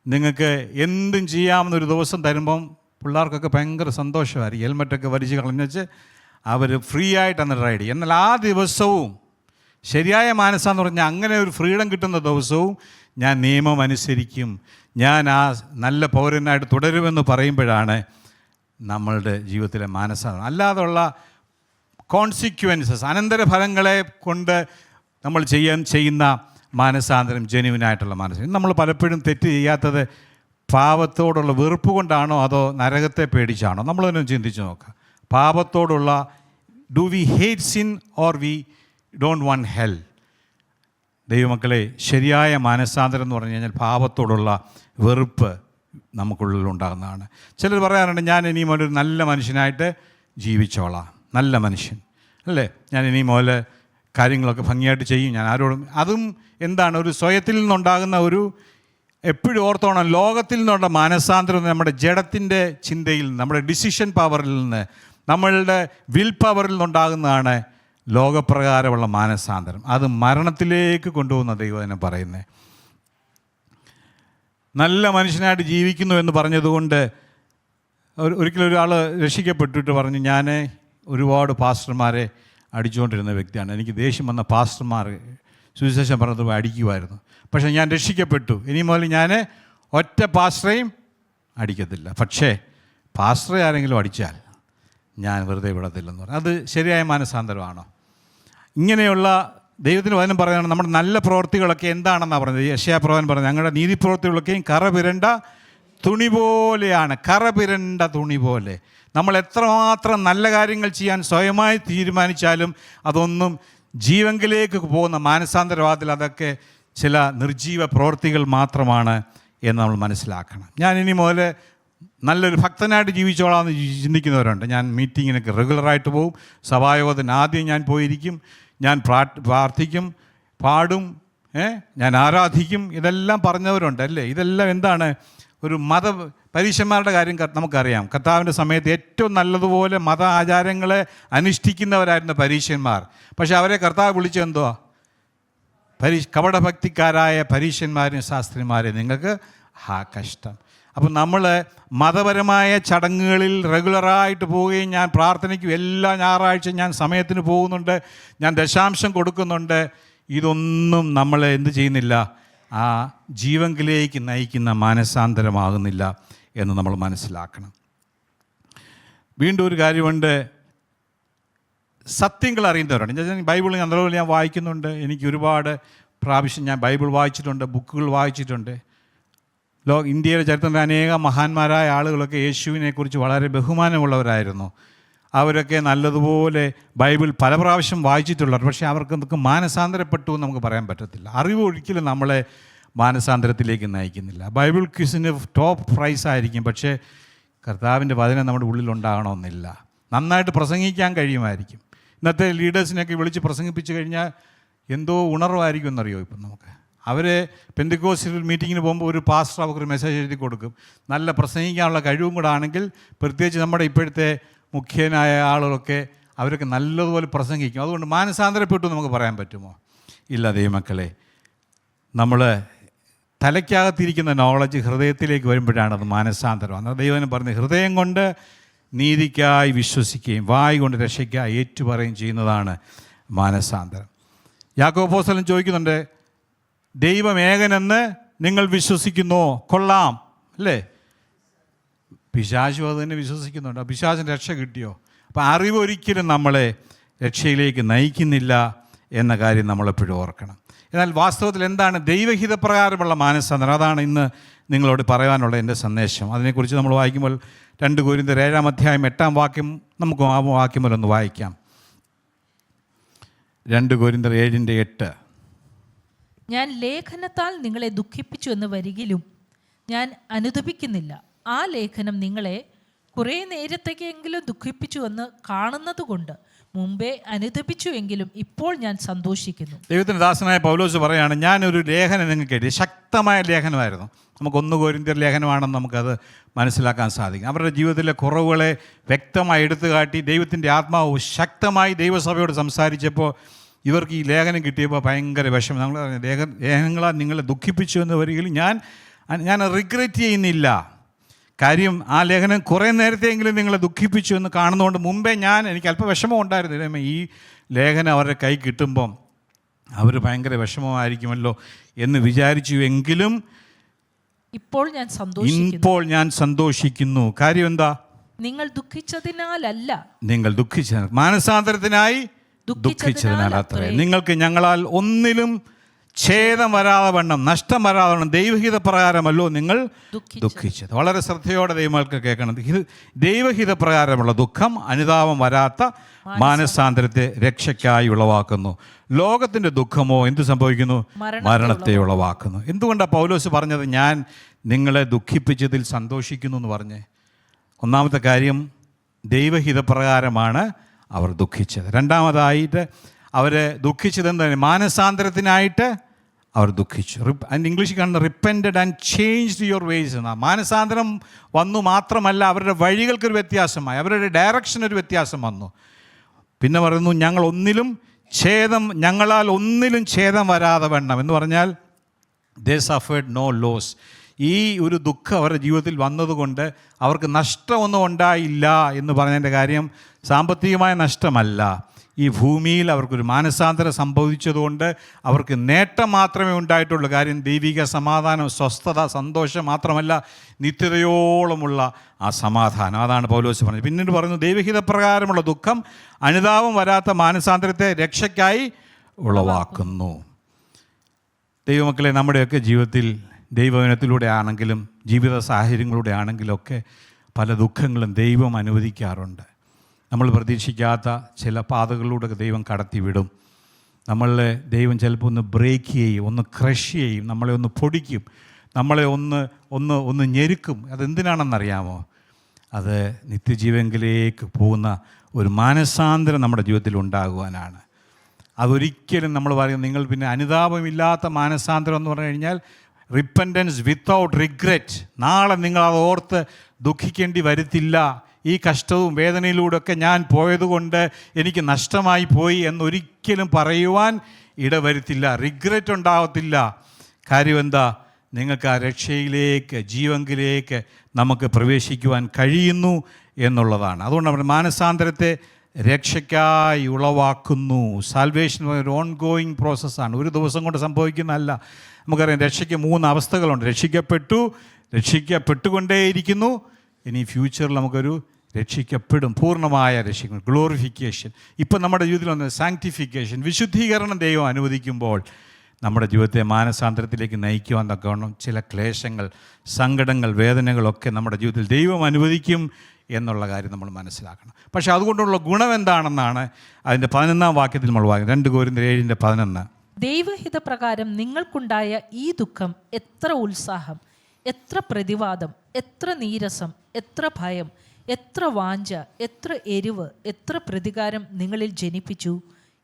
നിങ്ങൾക്ക് എന്തും ചെയ്യാമെന്നൊരു ദിവസം തരുമ്പം പിള്ളേർക്കൊക്കെ ഭയങ്കര സന്തോഷമായിരിക്കും. ഹെൽമെറ്റൊക്കെ വലിച്ച് കളഞ്ഞിച്ച് അവർ ഫ്രീ ആയിട്ടാണ് റൈഡ് ചെയ്യുക. എന്നാൽ ആ ദിവസവും ശരിയായ മാനസാന്ന് പറഞ്ഞാൽ അങ്ങനെ ഒരു ഫ്രീഡം കിട്ടുന്ന ദിവസവും ഞാൻ നിയമം അനുസരിക്കും, ഞാൻ ആ നല്ല പൗരനായിട്ട് തുടരുമെന്ന് പറയുമ്പോഴാണ് നമ്മളുടെ ജീവിതത്തിലെ മാനസാന്തരം. അല്ലാതുള്ള കോൺസിക്വൻസസ്, അനന്തരഫലങ്ങളെ കൊണ്ട് നമ്മൾ ചെയ്യുന്ന മാനസാന്തരം ജെന്യുവിനായിട്ടുള്ള മാനസാന്തരം. നമ്മൾ പലപ്പോഴും തെറ്റ് ചെയ്യാത്തത് പാപത്തോടുള്ള വെറുപ്പ് കൊണ്ടാണോ അതോ നരകത്തെ പേടിച്ചാണോ? നമ്മളൊന്നും ചിന്തിച്ച് നോക്കാം. പാപത്തോടുള്ള do we hate sin or we don't want hell? ദൈവമക്കളെ, ശരിയായ മാനസാന്തരം എന്ന് പറഞ്ഞു കഴിഞ്ഞാൽ പാപത്തോടുള്ള വെറുപ്പ് നമുക്കുള്ളിൽ ഉണ്ടാകുന്നതാണ്. ചിലർ പറയാറുണ്ട് ഞാൻ ഇനി മുതൽ ഒരു നല്ല മനുഷ്യനായിട്ട് ജീവിച്ചോളാം, നല്ല മനുഷ്യൻ അല്ലേ, ഞാൻ ഇനി മുതൽ കാര്യങ്ങളൊക്കെ ഭംഗിയായിട്ട് ചെയ്യും, ഞാൻ ആരോടും. അതും എന്താണ്, ഒരു സ്വയത്തിൽ നിന്നുണ്ടാകുന്ന ഒരു, എപ്പോഴും ഓർത്തോണം, ലോകത്തിൽ നിന്നുള്ള മാനസാന്തരം നമ്മുടെ ജഡത്തിൻ്റെ ചിന്തയിൽ നിന്ന്, നമ്മുടെ ഡിസിഷൻ പവറിൽ നിന്ന്, നമ്മളുടെ വിൽ പവറിൽ നിന്നുണ്ടാകുന്നതാണ് ലോകപ്രകാരമുള്ള മാനസാന്തരം. അത് മരണത്തിലേക്ക് കൊണ്ടുപോകുന്ന ദൈവം പറയുന്നത്. നല്ല മനുഷ്യനായിട്ട് ജീവിക്കുന്നു എന്ന് പറഞ്ഞതുകൊണ്ട് ഒരിക്കലും ഒരാൾ രക്ഷിക്കപ്പെട്ടിട്ട് പറഞ്ഞു ഞാൻ ഒരുപാട് പാസ്റ്റർമാരെ അടിച്ചുകൊണ്ടിരുന്ന വ്യക്തിയാണ്, എനിക്ക് ദേഷ്യം വന്ന പാസ്റ്റർമാർ സുവിശേഷം പറഞ്ഞത് അടിക്കുമായിരുന്നു, പക്ഷേ ഞാൻ രക്ഷിക്കപ്പെട്ടു, ഇനി മുതൽ ഞാൻ ഒറ്റ പാസ്റ്ററേയും അടിക്കത്തില്ല, പക്ഷേ പാസ്റ്ററെ ആരെങ്കിലും അടിച്ചാൽ ഞാൻ വെറുതെ വിടത്തില്ലെന്ന് പറഞ്ഞു. അത് ശരിയായ മാനസാന്തരമാണോ? ഇങ്ങനെയുള്ള ദൈവത്തിന് വചനം പറയുകയാണ്, നമ്മുടെ നല്ല പ്രവൃത്തികളൊക്കെ എന്താണെന്നാണ് പറഞ്ഞത്. യെശയ്യാപ്രവാചകൻ പറഞ്ഞു ഞങ്ങളുടെ നീതിപ്രവൃത്തികളൊക്കെയും കറ പുരണ്ട തുണി പോലെയാണ്. കറ പുരണ്ട തുണി പോലെ. നമ്മൾ എത്രമാത്രം നല്ല കാര്യങ്ങൾ ചെയ്യാൻ സ്വയമായി തീരുമാനിച്ചാലും അതൊന്നും ജീവങ്കിലേക്ക് പോകുന്ന മാനസാന്തരവാദത്തിൽ അതൊക്കെ ചില നിർജീവ പ്രവൃത്തികൾ മാത്രമാണ് എന്ന് നമ്മൾ മനസ്സിലാക്കണം. ഞാൻ ഇനി മുതൽ നല്ലൊരു ഭക്തനായിട്ട് ജീവിച്ചോളാമെന്ന് ചിന്തിക്കുന്നവരുണ്ട്. ഞാൻ മീറ്റിങ്ങിനൊക്കെ റെഗുലറായിട്ട് പോകും, സഭായോഗത്തിന് ആദ്യം ഞാൻ പോയിരിക്കും, ഞാൻ പ്രാർത്ഥിക്കും, പാടും, ഞാൻ ആരാധിക്കും, ഇതെല്ലാം പറഞ്ഞവരുണ്ട് അല്ലേ? ഇതെല്ലാം എന്താണ്? ഒരു പരീശന്മാരുടെ കാര്യം നമുക്കറിയാം. കർത്താവിൻ്റെ സമയത്ത് ഏറ്റവും നല്ലതുപോലെ മത ആചാരങ്ങളെ അനുഷ്ഠിക്കുന്നവരായിരുന്നു പരീശന്മാർ. പക്ഷെ അവരെ കർത്താവ് വിളിച്ചെന്തുവാ? കപടഭക്തിക്കാരായ പരീശന്മാരും ശാസ്ത്രിമാരെ നിങ്ങൾക്ക് കഷ്ടം. അപ്പം നമ്മൾ മതപരമായ ചടങ്ങുകളിൽ റെഗുലറായിട്ട് പോവുകയും, ഞാൻ പ്രാർത്ഥനയ്ക്കും എല്ലാ ഞായറാഴ്ച ഞാൻ സമയത്തിന് പോകുന്നുണ്ട്, ഞാൻ ദശാംശം കൊടുക്കുന്നുണ്ട്, ഇതൊന്നും നമ്മളെ എന്ത് ചെയ്യുന്നില്ല? ആ ജീവങ്കിലേക്ക് നയിക്കുന്ന മാനസാന്തരമാകുന്നില്ല എന്ന് നമ്മൾ മനസ്സിലാക്കണം. വീണ്ടും ഒരു കാര്യമുണ്ട്, സത്യങ്ങൾ അറിയുന്നവരാണ്. ഞാൻ ബൈബിൾ നല്ലപോലെ ഞാൻ വായിക്കുന്നുണ്ട്. എനിക്ക് ഒരുപാട് പ്രാവശ്യം ഞാൻ ബൈബിൾ വായിച്ചിട്ടുണ്ട്, ബുക്കുകൾ വായിച്ചിട്ടുണ്ട്. ഇന്ത്യയുടെ ചരിത്രത്തിൽ അനേക മഹാന്മാരായ ആളുകളൊക്കെ യേശുവിനെക്കുറിച്ച് വളരെ ബഹുമാനമുള്ളവരായിരുന്നു. അവരൊക്കെ നല്ലതുപോലെ ബൈബിൾ പല പ്രാവശ്യം വായിച്ചിട്ടുള്ളവർ. പക്ഷേ അവർക്ക് മാനസാന്തരപ്പെട്ടു എന്ന് നമുക്ക് പറയാൻ പറ്റത്തില്ല. അറിവ് ഒരിക്കലും നമ്മളെ മാനസാന്തരത്തിലേക്ക് നയിക്കുന്നില്ല. ബൈബിൾ ക്വിസിന് ടോപ്പ് പ്രൈസ് ആയിരിക്കും, പക്ഷേ കർത്താവിൻ്റെ വചനം നമ്മുടെ ഉള്ളിലുണ്ടാകണമെന്നില്ല. നന്നായിട്ട് പ്രസംഗിക്കാൻ കഴിയുമായിരിക്കും. ഇന്നത്തെ ലീഡേഴ്സിനെയൊക്കെ വിളിച്ച് പ്രസംഗിപ്പിച്ച് കഴിഞ്ഞാൽ എന്തോ ഉണർവായിരിക്കും എന്നറിയോ? ഇപ്പം നമുക്ക് അവർ പെന്തിക്കോസ്തൽ മീറ്റിങ്ങിന് പോകുമ്പോൾ ഒരു പാസ്റ്റർ അവർക്കൊരു മെസ്സേജ് എഴുതി കൊടുക്കും. നല്ല പ്രസംഗിക്കാനുള്ള കഴിവും കൂടെ ആണെങ്കിൽ, പ്രത്യേകിച്ച് നമ്മുടെ ഇപ്പോഴത്തെ മുഖ്യനായ ആളുകളൊക്കെ അവരൊക്കെ നല്ലതുപോലെ പ്രസംഗിക്കും. അതുകൊണ്ട് മാനസാന്തരപ്പെട്ടു നമുക്ക് പറയാൻ പറ്റുമോ? ഇല്ല ദൈവമക്കളെ. നമ്മൾ തലയ്ക്കകത്തിരിക്കുന്ന നോളജ് ഹൃദയത്തിലേക്ക് വരുമ്പോഴാണ് അത് മാനസാന്തരം. അന്ന് ദൈവം പറഞ്ഞ്, ഹൃദയം കൊണ്ട് നീതിക്കായി വിശ്വസിക്കുകയും വായ് കൊണ്ട് രക്ഷയ്ക്കായി ഏറ്റുപറയുകയും ചെയ്യുന്നതാണ് മാനസാന്തരം. യാക്കോബ് അപ്പോസ്തലൻ ചോദിക്കുന്നുണ്ട്, ദൈവം ഏകനെന്ന് നിങ്ങൾ വിശ്വസിക്കുന്നോ? കൊള്ളാം അല്ലേ? പിശാചും അത് തന്നെ വിശ്വസിക്കുന്നുണ്ട്. പിശാചിന് രക്ഷ കിട്ടിയോ? അപ്പോൾ അറിവ് ഒരിക്കലും നമ്മളെ രക്ഷയിലേക്ക് നയിക്കുന്നില്ല എന്ന കാര്യം നമ്മളെപ്പോഴും ഓർക്കണം. എന്നാൽ വാസ്തവത്തിൽ എന്താണ് ദൈവഹിതപ്രകാരമുള്ള മാനസാന്തരം? അതാണ് ഇന്ന് നിങ്ങളോട് പറയാനുള്ള എൻ്റെ സന്ദേശം. അതിനെക്കുറിച്ച് നമ്മൾ വായിക്കുമ്പോൾ 2 കൊരിന്ത്യർ 7-ാം അധ്യായം 8-ാം വാക്യം നമുക്ക് ആ വാക്യം മുതലൊന്ന് വായിക്കാം. 2 കൊരിന്ത്യർ 7:8. ഞാൻ ലേഖനത്താൽ നിങ്ങളെ ദുഃഖിപ്പിച്ചു എന്ന് വരികിലും ഞാൻ അനുതപിക്കുന്നില്ല. ആ ലേഖനം നിങ്ങളെ കുറേ നേരത്തേക്കെങ്കിലും ദുഃഖിപ്പിച്ചു എന്ന് കാണുന്നത് കൊണ്ട് മുമ്പേ അനുതപിച്ചു എങ്കിലും ഇപ്പോൾ ഞാൻ സന്തോഷിക്കുന്നു. ദൈവത്തിൻ്റെ ദാസനായ പൗലോസ് പറയാണ്, ഞാനൊരു ലേഖനം നിങ്ങൾക്ക് എഴുതി. ശക്തമായ ലേഖനമായിരുന്നു. നമുക്ക് 1 കൊരിന്ത്യർ ലേഖനമാണെന്ന് നമുക്കത് മനസ്സിലാക്കാൻ സാധിക്കും. അവരുടെ ജീവിതത്തിലെ കുറവുകളെ വ്യക്തമായി എടുത്തു കാട്ടി ദൈവത്തിൻ്റെ ആത്മാവ് ശക്തമായി ദൈവസഭയോട് സംസാരിച്ചപ്പോൾ ഇവർക്ക് ഈ ലേഖനം കിട്ടിയപ്പോൾ ഭയങ്കര വിഷമം. നമ്മൾ ലേഖനങ്ങളാൽ നിങ്ങളെ ദുഃഖിപ്പിച്ചു എന്ന് വരികയും ഞാൻ റിഗ്രറ്റ് ചെയ്യുന്നില്ല. കാര്യം ആ ലേഖനം കുറേ നേരത്തെയെങ്കിലും നിങ്ങളെ ദുഃഖിപ്പിച്ചു എന്ന് കാണുന്നതുകൊണ്ട് മുമ്പേ എനിക്ക് അല്പം വിഷമം ഉണ്ടായിരുന്നില്ല. ഈ ലേഖനം അവരുടെ കൈ കിട്ടുമ്പം അവർ ഭയങ്കര വിഷമമായിരിക്കുമല്ലോ എന്ന് വിചാരിച്ചു. എങ്കിലും ഇപ്പോൾ ഞാൻ സന്തോഷിക്കുന്നു. കാര്യം എന്താ? നിങ്ങൾ ദുഃഖിച്ചതിനാലല്ല, നിങ്ങൾ മാനസാന്തരത്തിനായി ദുഃഖിച്ചതിനാൽ അത്രേ. നിങ്ങൾക്ക് ഞങ്ങളാൽ ഒന്നിലും ഛേദം വരാതെ വണ്ണം, നഷ്ടം വരാതെ വണ്ണം ദൈവഹിത പ്രകാരമല്ലോ നിങ്ങൾ ദുഃഖിച്ചത്. വളരെ ശ്രദ്ധയോടെ ദൈവങ്ങൾക്ക് കേൾക്കണം. ദൈവഹിത പ്രകാരമുള്ള ദുഃഖം അനുതാപം വരാത്ത മാനസാന്തരത്തെ രക്ഷയ്ക്കായി ഉളവാക്കുന്നു. ലോകത്തിൻ്റെ ദുഃഖമോ എന്ത് സംഭവിക്കുന്നു? മരണത്തെ ഉളവാക്കുന്നു. എന്തുകൊണ്ടാണ് പൗലോസ് പറഞ്ഞത് ഞാൻ നിങ്ങളെ ദുഃഖിപ്പിച്ചതിൽ സന്തോഷിക്കുന്നു എന്ന് പറഞ്ഞ്? ഒന്നാമത്തെ കാര്യം, ദൈവഹിതപ്രകാരമാണ് അവർ ദുഃഖിച്ചത്. രണ്ടാമതായിട്ട് അവർ ദുഃഖിച്ചത് എന്താണ്? മാനസാന്തരത്തിനായിട്ട് അവർ ദുഃഖിച്ചു. അതിൻ്റെ ഇംഗ്ലീഷിൽ കാണുന്ന repented and changed your ways എന്നാണ്. മാനസാന്തരം വന്നു മാത്രമല്ല, അവരുടെ വഴികൾക്കൊരു വ്യത്യാസമായി, അവരുടെ ഡയറക്ഷനൊരു വ്യത്യാസം വന്നു. പിന്നെ പറയുന്നു, ഞങ്ങളാൽ ഒന്നിലും ഛേദം വരാതെ വണ്ണം എന്ന് പറഞ്ഞാൽ ദേ സഫേർഡ് നോ ലോസ്. ഈ ഒരു ദുഃഖം അവരുടെ ജീവിതത്തിൽ വന്നതുകൊണ്ട് അവർക്ക് നഷ്ടമൊന്നും ഉണ്ടായില്ല എന്ന് പറഞ്ഞതിൻ്റെ കാര്യം സാമ്പത്തികമായ നഷ്ടമല്ല. ഈ ഭൂമിയിൽ അവർക്കൊരു മാനസാന്തരം സംഭവിച്ചതുകൊണ്ട് അവർക്ക് നേട്ടം മാത്രമേ ഉണ്ടായിട്ടുള്ളൂ. കാര്യം ദൈവിക സമാധാനം, സ്വസ്ഥത, സന്തോഷം മാത്രമല്ല, നിത്യതയോളമുള്ള ആ സമാധാനം. അതാണ് പൗലോസ് പറഞ്ഞത്. പിന്നീട് പറയുന്നു, ദൈവഹിതപ്രകാരമുള്ള ദുഃഖം അനുതാപം വരാത്ത മാനസാന്തരത്തെ രക്ഷയ്ക്കായി ഉളവാക്കുന്നു. ദൈവമക്കളെ, നമ്മുടെയൊക്കെ ജീവിതത്തിൽ ദൈവവചനത്തിലൂടെ ആണെങ്കിലും ജീവിത സാഹചര്യങ്ങളിലൂടെ ആണെങ്കിലും ഒക്കെ പല ദുഃഖങ്ങളും ദൈവം അനുവദിക്കാറുണ്ട്. നമ്മൾ പ്രതീക്ഷിക്കാത്ത ചില പാതകളിലൂടെ ദൈവം കടത്തിവിടും. നമ്മളെ ദൈവം ചിലപ്പോൾ ഒന്ന് ബ്രേക്ക് ചെയ്യും, ഒന്ന് ക്രഷ് ചെയ്യും, നമ്മളെ ഒന്ന് പൊടിക്കും, നമ്മളെ ഒന്ന് ഞെരുക്കും. അതെന്തിനാണെന്നറിയാമോ? അത് നിത്യജീവങ്കിലേക്ക് പോകുന്ന ഒരു മാനസാന്തരം നമ്മുടെ ജീവിതത്തിൽ ഉണ്ടാകുവാനാണ്. അതൊരിക്കലും നമ്മൾ പറയും, നിങ്ങൾ പിന്നെ അനുതാപമില്ലാത്ത മാനസാന്തരം എന്ന് പറഞ്ഞു കഴിഞ്ഞാൽ റിപ്പൻറ്റൻസ് വിത്തൗട്ട് റിഗ്രറ്റ്. നാളെ നിങ്ങളത് ഓർത്ത് ദുഃഖിക്കേണ്ടി വരത്തില്ല. ഈ കഷ്ടവും വേദനയിലൂടെയൊക്കെ ഞാൻ പോയതുകൊണ്ട് എനിക്ക് നഷ്ടമായി പോയി എന്നൊരിക്കലും പറയുവാൻ ഇടവരുത്തില്ല. റിഗ്രറ്റ് ഉണ്ടാകത്തില്ല. കാര്യം എന്താ? നിങ്ങൾക്ക് ആ രക്ഷയിലേക്ക്, ജീവങ്കിലേക്ക് നമുക്ക് പ്രവേശിക്കുവാൻ കഴിയുന്നു എന്നുള്ളതാണ്. അതുകൊണ്ട് നമ്മുടെ മാനസാന്തരത്തെ രക്ഷയ്ക്കായി ഉളവാക്കുന്നു. സാൽവേഷൻ ഒരു ഓൺ ഗോയിങ് പ്രോസസ്സാണ്, ഒരു ദിവസം കൊണ്ട് സംഭവിക്കുന്നതല്ല. നമുക്കറിയാം രക്ഷയ്ക്ക് 3 അവസ്ഥകളുണ്ട്. രക്ഷിക്കപ്പെട്ടു, രക്ഷിക്കപ്പെട്ടുകൊണ്ടേയിരിക്കുന്നു, ഇനി ഫ്യൂച്ചറിൽ നമുക്കൊരു രക്ഷിക്കപ്പെടും, പൂർണ്ണമായ രക്ഷിക്കും, ഗ്ലോറിഫിക്കേഷൻ. ഇപ്പം നമ്മുടെ ജീവിതത്തിൽ വന്ന സാങ്ക്ടിഫിക്കേഷൻ, വിശുദ്ധീകരണം ദൈവം അനുവദിക്കുമ്പോൾ നമ്മുടെ ജീവിതത്തെ മാനസാന്തരത്തിലേക്ക് നയിക്കുവാൻ തക്കവണ്ണം ചില ക്ലേശങ്ങൾ, സങ്കടങ്ങൾ, വേദനകളൊക്കെ നമ്മുടെ ജീവിതത്തിൽ ദൈവം അനുവദിക്കും എന്നുള്ള കാര്യം നമ്മൾ മനസ്സിലാക്കണം. പക്ഷേ അതുകൊണ്ടുള്ള ഗുണം എന്താണെന്നാണ് അതിൻ്റെ 11-ാം വാക്യത്തിൽ നമ്മൾ വായിക്കുന്നത്. 2 കൊരിന്ത്യർ 7:11. ദൈവഹിതപ്രകാരം നിങ്ങൾക്കുണ്ടായ ഈ ദുഃഖം എത്ര ഉത്സാഹം, എത്ര പ്രതിവാദം, എത്ര നീരസം, എത്ര ഭയം, എത്ര വാഞ്ച, എത്ര എരിവ്, എത്ര പ്രതികാരം നിങ്ങളിൽ ജനിപ്പിച്ചു.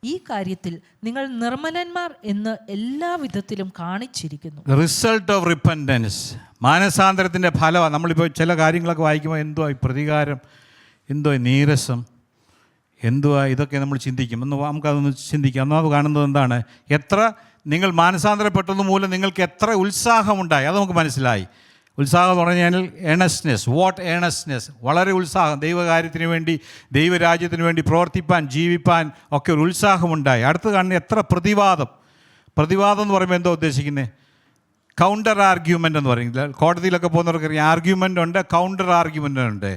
ഈ കാര്യത്തിൽ നിങ്ങൾ നിർമ്മലന്മാർ എന്ന് എല്ലാ വിധത്തിലും കാണിച്ചിരിക്കുന്നു. റിസൾട്ട് ഓഫ് റിപ്പൻറ്റൻസ്, മാനസാന്തരത്തിൻ്റെ ഫലമാണ്. നമ്മളിപ്പോൾ ചില കാര്യങ്ങളൊക്കെ വായിക്കുമ്പോൾ എന്തുവാ ഈ പ്രതികാരം, എന്തുവാ നീരസം, എന്തുവാ ഇതൊക്കെ നമ്മൾ ചിന്തിക്കും. നമുക്കതൊന്ന് ചിന്തിക്കാം. ഒന്നാമത് കാണുന്നത് എന്താണ്? എത്ര നിങ്ങൾ മാനസാന്തരപ്പെട്ടത് മൂലം നിങ്ങൾക്ക് എത്ര ഉത്സാഹമുണ്ടായി, അത് നമുക്ക് മനസ്സിലായി. ഉത്സാഹം എന്ന് പറഞ്ഞു കഴിഞ്ഞാൽ ഏണസ്റ്റ്നെസ്, വാട്ട് ഏണസ്റ്റ്നെസ്, വളരെ ഉത്സാഹം. ദൈവകാര്യത്തിന് വേണ്ടി, ദൈവരാജ്യത്തിന് വേണ്ടി പ്രവർത്തിപ്പാൻ, ജീവിപ്പാൻ ഒക്കെ ഒരു ഉത്സാഹമുണ്ടായി. അടുത്ത് കാണുന്ന എത്ര പ്രതിവാദം. പ്രതിവാദം എന്ന് പറയുമ്പോൾ എന്താ ഉദ്ദേശിക്കുന്നത്? കൗണ്ടർ ആർഗ്യുമെൻ്റ് എന്ന് പറയും. കോടതിയിലൊക്കെ പോകുന്നവർക്ക് ആർഗ്യുമെൻ്റ് ഉണ്ട്, കൗണ്ടർ ആർഗ്യുമെൻ്റ് ഉണ്ട്.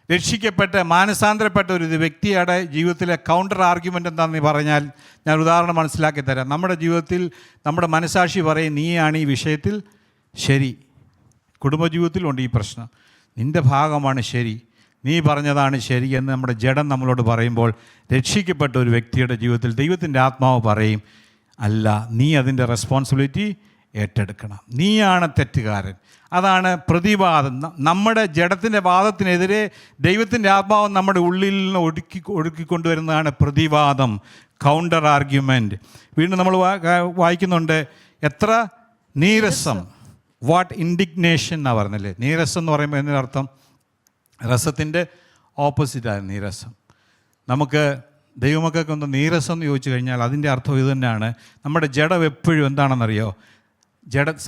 രക്ഷിക്കപ്പെട്ട് മാനസാന്തരപ്പെട്ട ഒരു വ്യക്തിയുടെ ജീവിതത്തിലെ കൗണ്ടർ ആർഗ്യുമെൻ്റ് എന്താണെന്ന് പറഞ്ഞാൽ, ഞാൻ ഉദാഹരണം മനസ്സിലാക്കി തരാം. നമ്മുടെ ജീവിതത്തിൽ നമ്മുടെ മനസാക്ഷി പറയും, നീയാണ് ഈ വിഷയത്തിൽ ശരി. കുടുംബജീവിതത്തിലുണ്ട് ഈ പ്രശ്നം, നിൻ്റെ ഭാഗമാണ് ശരി, നീ പറഞ്ഞതാണ് ശരി എന്ന് നമ്മുടെ ജഡം നമ്മളോട് പറയുമ്പോൾ, രക്ഷിക്കപ്പെട്ട ഒരു വ്യക്തിയുടെ ജീവിതത്തിൽ ദൈവത്തിൻ്റെ ആത്മാവ് പറയും, അല്ല, നീ അതിൻ്റെ റെസ്പോൺസിബിലിറ്റി ഏറ്റെടുക്കണം, നീയാണ് തെറ്റുകാരൻ. അതാണ് പ്രതിവാദം. നമ്മുടെ ജഡത്തിൻ്റെ വാദത്തിനെതിരെ ദൈവത്തിൻ്റെ ആത്മാവ് നമ്മുടെ ഉള്ളിൽ നിന്ന് ഒടുക്കിക്കൊണ്ടുവരുന്നതാണ് പ്രതിവാദം, കൗണ്ടർ ആർഗ്യുമെൻ്റ്. വീണ്ടും നമ്മൾ വായിക്കുന്നുണ്ട് എത്ര നീരസം, വാട്ട് ഇൻഡിഗ്നേഷൻ എന്നാണ് പറഞ്ഞല്ലേ. നീരസം എന്ന് പറയുമ്പോൾ എന്നതിനർത്ഥം രസത്തിൻ്റെ ഓപ്പോസിറ്റാണ് നീരസം. നമുക്ക് ദൈവമക്കൾക്ക് ഒന്ന് നീരസം എന്ന് ചോദിച്ചു കഴിഞ്ഞാൽ അതിൻ്റെ അർത്ഥം ഇത് തന്നെയാണ്. നമ്മുടെ ജഡം എപ്പോഴും എന്താണെന്നറിയോ?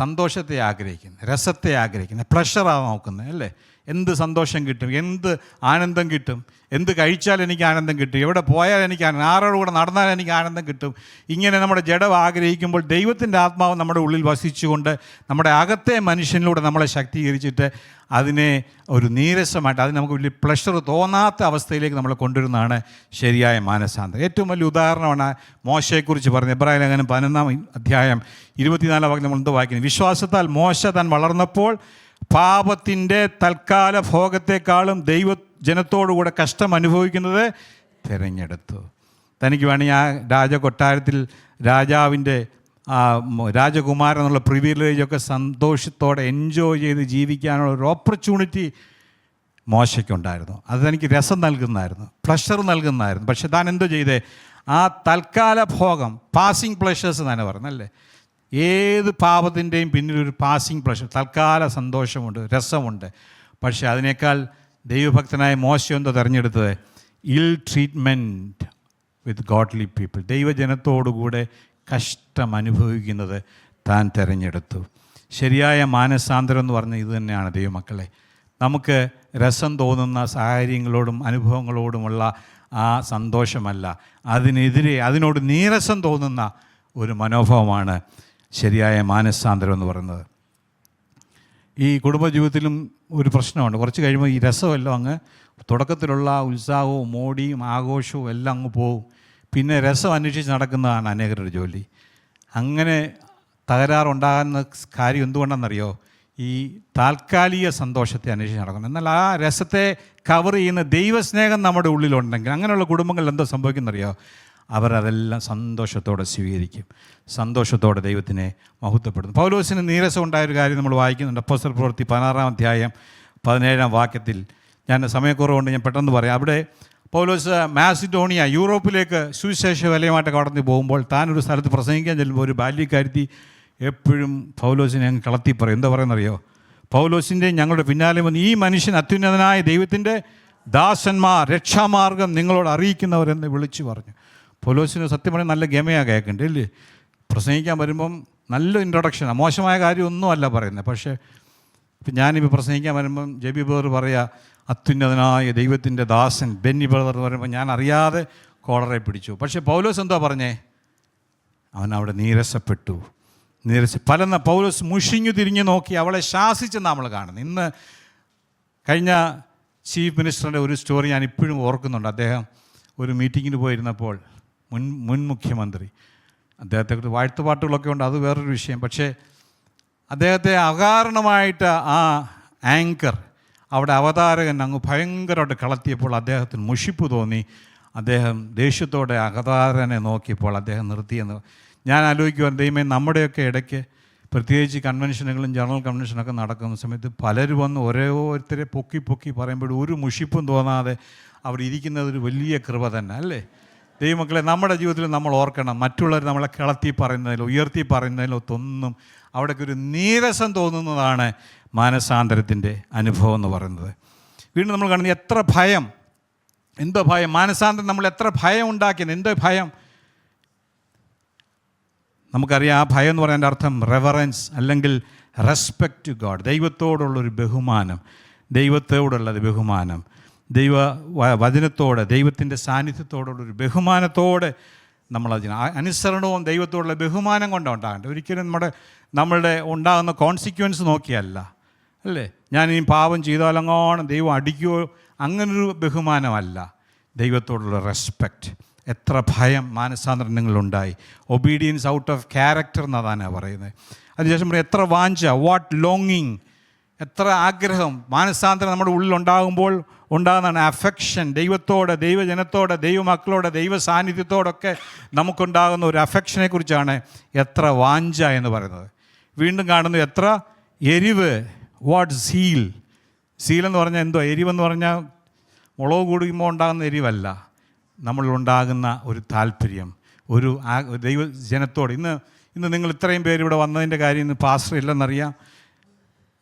സന്തോഷത്തെ ആഗ്രഹിക്കുന്നത്, രസത്തെ ആഗ്രഹിക്കുന്നത്, പ്ലഷറാണ് നോക്കുന്നത് അല്ലേ. എന്ത് സന്തോഷം കിട്ടും, എന്ത് ആനന്ദം കിട്ടും, എന്ത് കഴിച്ചാൽ എനിക്ക് ആനന്ദം കിട്ടും, എവിടെ പോയാൽ എനിക്ക് ആനന്ദം, ആരോട് കൂടെ നടന്നാൽ എനിക്ക് ആനന്ദം കിട്ടും. ഇങ്ങനെ നമ്മുടെ ജഡം ആഗ്രഹിക്കുമ്പോൾ ദൈവത്തിൻ്റെ ആത്മാവ് നമ്മുടെ ഉള്ളിൽ വസിച്ചുകൊണ്ട് നമ്മുടെ അകത്തെ മനുഷ്യനിലൂടെ നമ്മളെ ശക്തീകരിച്ചിട്ട് അതിനെ ഒരു നീരസമായിട്ട്, അതിന് നമുക്ക് വലിയ പ്ലഷർ തോന്നാത്ത അവസ്ഥയിലേക്ക് നമ്മളെ കൊണ്ടുവരുന്നതാണ് ശരിയായ മാനസാന്തരം. ഏറ്റവും വലിയ ഉദാഹരണമാണ് മോശയെക്കുറിച്ച് പറഞ്ഞത്. എബ്രായ ലേഖനം 11-ാം അധ്യായം 24-ാം വാക്യം നമ്മൾ എന്ത് വായിക്കുന്നത്? വിശ്വാസത്താൽ മോശ താൻ വളർന്നപ്പോൾ പാപത്തിൻ്റെ തൽക്കാല ഭോഗത്തെക്കാളും ദൈവജനത്തോടുകൂടെ കഷ്ടം അനുഭവിക്കുന്നത് തിരഞ്ഞെടുത്തു. തനിക്ക് വേണമെങ്കിൽ ആ രാജകൊട്ടാരത്തിൽ രാജാവിൻ്റെ രാജകുമാരൻ എന്നുള്ള പ്രിവിലേജൊക്കെ സന്തോഷത്തോടെ എൻജോയ് ചെയ്ത് ജീവിക്കാനുള്ള ഒരു ഓപ്പർച്യൂണിറ്റി മോശയ്ക്കുണ്ടായിരുന്നു. അത് തനിക്ക് രസം നൽകുന്നതായിരുന്നു, പ്ലഷർ നൽകുന്നതായിരുന്നു. പക്ഷെ താൻ എന്തോ ചെയ്തേ? ആ തൽക്കാല ഭോഗം, പാസിങ് പ്ലഷേഴ്സ് തന്നെ പറഞ്ഞല്ലേ. ഏത് പാപത്തിൻ്റെയും പിന്നിലൊരു പാസിങ് പ്ലഷർ, തൽക്കാല സന്തോഷമുണ്ട്, രസമുണ്ട്. പക്ഷേ അതിനേക്കാൾ ദൈവഭക്തനായ മോശ എന്തോ തിരഞ്ഞെടുത്തത്? ഇൽ ട്രീറ്റ്മെൻറ്റ് വിത്ത് ഗോഡ്ലി പീപ്പിൾ, ദൈവജനത്തോടുകൂടെ കഷ്ടം അനുഭവിക്കുന്നത് താൻ തിരഞ്ഞെടുത്തു. ശരിയായ മാനസാന്തരം എന്ന് പറഞ്ഞാൽ ഇത് തന്നെയാണ് ദൈവമക്കളെ. നമുക്ക് രസം തോന്നുന്ന സാഹചര്യങ്ങളോടും അനുഭവങ്ങളോടുമുള്ള ആ സന്തോഷമല്ല, അതിനെതിരെ അതിനോട് നീരസം തോന്നുന്ന ഒരു മനോഭാവമാണ് ശരിയായ മാനസാന്തരം എന്ന് പറയുന്നത്. ഈ കുടുംബജീവിതത്തിലും ഒരു പ്രശ്നമുണ്ട്. കുറച്ച് കഴിയുമ്പോൾ ഈ രസമെല്ലാം അങ്ങ്, തുടക്കത്തിലുള്ള ഉത്സാഹവും മോടിയും ആഘോഷവും എല്ലാം അങ്ങ് പോവും. പിന്നെ രസം അന്വേഷിച്ച് നടക്കുന്നതാണ് അനേകരുടെ ജോലി. അങ്ങനെ തകരാറുണ്ടാകുന്ന കാര്യം എന്തുകൊണ്ടാണെന്നറിയോ? ഈ താൽക്കാലിക സന്തോഷത്തെ അന്വേഷിച്ച് നടക്കുന്നു. എന്നാൽ ആ രസത്തെ കവർ ചെയ്യുന്ന ദൈവസ്നേഹം നമ്മുടെ ഉള്ളിലുണ്ടെങ്കിൽ അങ്ങനെയുള്ള കുടുംബങ്ങളിൽ എന്തോ സംഭവിക്കുന്നറിയോ? അവരതെല്ലാം സന്തോഷത്തോടെ സ്വീകരിക്കും, സന്തോഷത്തോടെ ദൈവത്തിനെ മഹത്വപ്പെടുത്തും. പൗലോസിന് നീരസം ഉണ്ടായൊരു കാര്യം നമ്മൾ വായിക്കുന്നുണ്ട്. അപ്പോസ്തല പ്രവൃത്തി 16-ാം അധ്യായം 17-ാം വാക്യത്തിൽ. ഞാൻ സമയക്കുറവുകൊണ്ട് ഞാൻ പെട്ടെന്ന് പറയാം. അവിടെ പൗലോസ് മാസിഡോണിയ യൂറോപ്പിലേക്ക് സുവിശേഷ വലയമായിട്ട് കടന്നു പോകുമ്പോൾ താനൊരു സ്ഥലത്ത് പ്രസംഗിക്കാൻ ചെല്ലുമ്പോൾ ഒരു ബാല്യക്കാരുത്തി എപ്പോഴും പൗലോസിനെ അങ്ങ് കളത്തി പറയും. എന്താ പറയുന്നറിയോ? പൗലോസിൻ്റെ ഞങ്ങളുടെ പിന്നാലെ വന്ന് ഈ മനുഷ്യൻ അത്യുന്നതനായ ദൈവത്തിൻ്റെ ദാസന്മാർ, രക്ഷാമാർഗം നിങ്ങളോട് അറിയിക്കുന്നവരെന്ന് വിളിച്ചു പറഞ്ഞു. പൗലോസിന് സത്യം പറഞ്ഞാൽ നല്ല ഗമയാണ് കേൾക്കേണ്ടത് ഇല്ലേ? പ്രസംഗിക്കാൻ വരുമ്പം നല്ല ഇൻട്രൊഡക്ഷനാണ്, മോശമായ കാര്യമൊന്നുമല്ല പറയുന്നത്. പക്ഷേ ഇപ്പം ഞാനിപ്പോൾ പ്രസംഗിക്കാൻ വരുമ്പം ജെബി ബ്രദർ പറയുക അത്യുന്നതനായ ദൈവത്തിൻ്റെ ദാസൻ ബെന്നി ബ്രദർ എന്ന് പറയുമ്പോൾ ഞാൻ അറിയാതെ കോളറെ പിടിച്ചു. പക്ഷേ പൗലോസ് എന്താ പറഞ്ഞേ? അവൻ അവിടെ നീരസപ്പെട്ടു. പൗലോസ് മുഷിഞ്ഞു തിരിഞ്ഞു നോക്കി അവളെ ശാസിച്ചെന്ന് നമ്മൾ കാണുന്നു. ഇന്ന് കഴിഞ്ഞ ചീഫ് മിനിസ്റ്ററിൻ്റെ ഒരു സ്റ്റോറി ഞാൻ ഇപ്പോഴും ഓർക്കുന്നുണ്ട്. അദ്ദേഹം ഒരു മീറ്റിങ്ങിന് പോയിരുന്നപ്പോൾ മുൻ മുഖ്യമന്ത്രി, അദ്ദേഹത്തെക്കുറിച്ച് വാഴ്ത്തുപാട്ടുകളൊക്കെ ഉണ്ട്, അത് വേറൊരു വിഷയം. പക്ഷേ അദ്ദേഹത്തെ അകാരണമായിട്ട് ആ ആങ്കർ, അവിടെ അവതാരകൻ അങ്ങ് ഭയങ്കരമായിട്ട് കളത്തിയപ്പോൾ അദ്ദേഹത്തിന് മുഷിപ്പ് തോന്നി. അദ്ദേഹം ദേഷ്യത്തോടെ അവതാരകനെ നോക്കിയപ്പോൾ അദ്ദേഹം നിർത്തിയെന്ന് ഞാൻ ആലോചിക്കുവാൻ, ദൈവമേ, നമ്മുടെയൊക്കെ ഇടയ്ക്ക് പ്രത്യേകിച്ച് കൺവെൻഷനുകളും ജനറൽ കൺവെൻഷനൊക്കെ നടക്കുന്ന സമയത്ത് പലരും വന്ന് ഓരോരുത്തരെ പൊക്കി പറയുമ്പോൾ ഒരു മുഷിപ്പും തോന്നാതെ അവിടെ ഇരിക്കുന്നത് ഒരു വലിയ കൃപ തന്നെ അല്ലേ? ദൈവമക്കളെ, നമ്മുടെ ജീവിതത്തിൽ നമ്മൾ ഓർക്കണം, മറ്റുള്ളവർ നമ്മളെ കിളത്തി പറയുന്നതിലോ ഉയർത്തി പറയുന്നതിലോ ഒന്നും അവിടേക്ക് ഒരു നീരസം തോന്നുന്നതാണ് മാനസാന്തരത്തിൻ്റെ അനുഭവം എന്ന് പറയുന്നത്. വീണ്ടും നമ്മൾ കാണുന്നത് എത്ര ഭയം, എന്തോ ഭയം, മാനസാന്തരം നമ്മൾ എത്ര ഭയം ഉണ്ടാക്കിയത്, എന്തോ ഭയം. നമുക്കറിയാം ആ ഭയം എന്ന് പറയുന്നതിൻ്റെ അർത്ഥം റെവറൻസ് അല്ലെങ്കിൽ റെസ്പെക്റ്റ് ടു ഗോഡ്, ദൈവത്തോടുള്ളൊരു ബഹുമാനം, ദൈവത്തോടുള്ളത് ബഹുമാനം, ദൈവ വചനത്തോട്, ദൈവത്തിൻ്റെ സാന്നിധ്യത്തോടുള്ളൊരു ബഹുമാനത്തോടെ നമ്മളതിന് അനുസരണവും ദൈവത്തോടുള്ള ബഹുമാനം കൊണ്ടാണ് ഉണ്ടാകേണ്ടത്. ഒരിക്കലും നമ്മളുടെ ഉണ്ടാകുന്ന കോൺസിക്വൻസ് നോക്കിയല്ല അല്ലേ? ഞാനിനി പാപം ചെയ്താലങ്ങോണം ദൈവം അടിക്കുകയോ അങ്ങനൊരു ബഹുമാനമല്ല, ദൈവത്തോടുള്ള റെസ്പെക്റ്റ്. എത്ര ഭയം മാനസാന്തരം നിങ്ങളുണ്ടായി. ഒബീഡിയൻസ് ഔട്ട് ഓഫ് ക്യാരക്ടർ എന്നതാണ് പറയുന്നത്. അതിനുശേഷം പറയും എത്ര വാഞ്ച, വാട്ട് ലോങ്ങിങ്, എത്ര ആഗ്രഹം. മാനസാന്തരം നമ്മുടെ ഉള്ളിലുണ്ടാകുമ്പോൾ ഉണ്ടാകുന്നതാണ് അഫെക്ഷൻ. ദൈവത്തോട്, ദൈവജനത്തോട്, ദൈവമക്കളോട്, ദൈവ സാന്നിധ്യത്തോടൊക്കെ നമുക്കുണ്ടാകുന്ന ഒരു അഫെക്ഷനെക്കുറിച്ചാണ് എത്ര വാഞ്ച എന്ന് പറയുന്നത്. വീണ്ടും കാണുന്നു എത്ര എരിവ്, വാട്ട് സീൽ. സീലെന്ന് പറഞ്ഞാൽ എന്തോ? എരിവെന്ന് പറഞ്ഞാൽ മുളക് കുടിക്കുമ്പോൾ ഉണ്ടാകുന്ന എരിവല്ല, നമ്മളിലുണ്ടാകുന്ന ഒരു താല്പര്യം, ഒരു ദൈവജനത്തോട്. ഇന്ന് നിങ്ങൾ ഇത്രയും പേര് ഇവിടെ വന്നതിൻ്റെ കാര്യം ഇന്ന് പാസ്റ്റർ ഇല്ലെന്നറിയാം,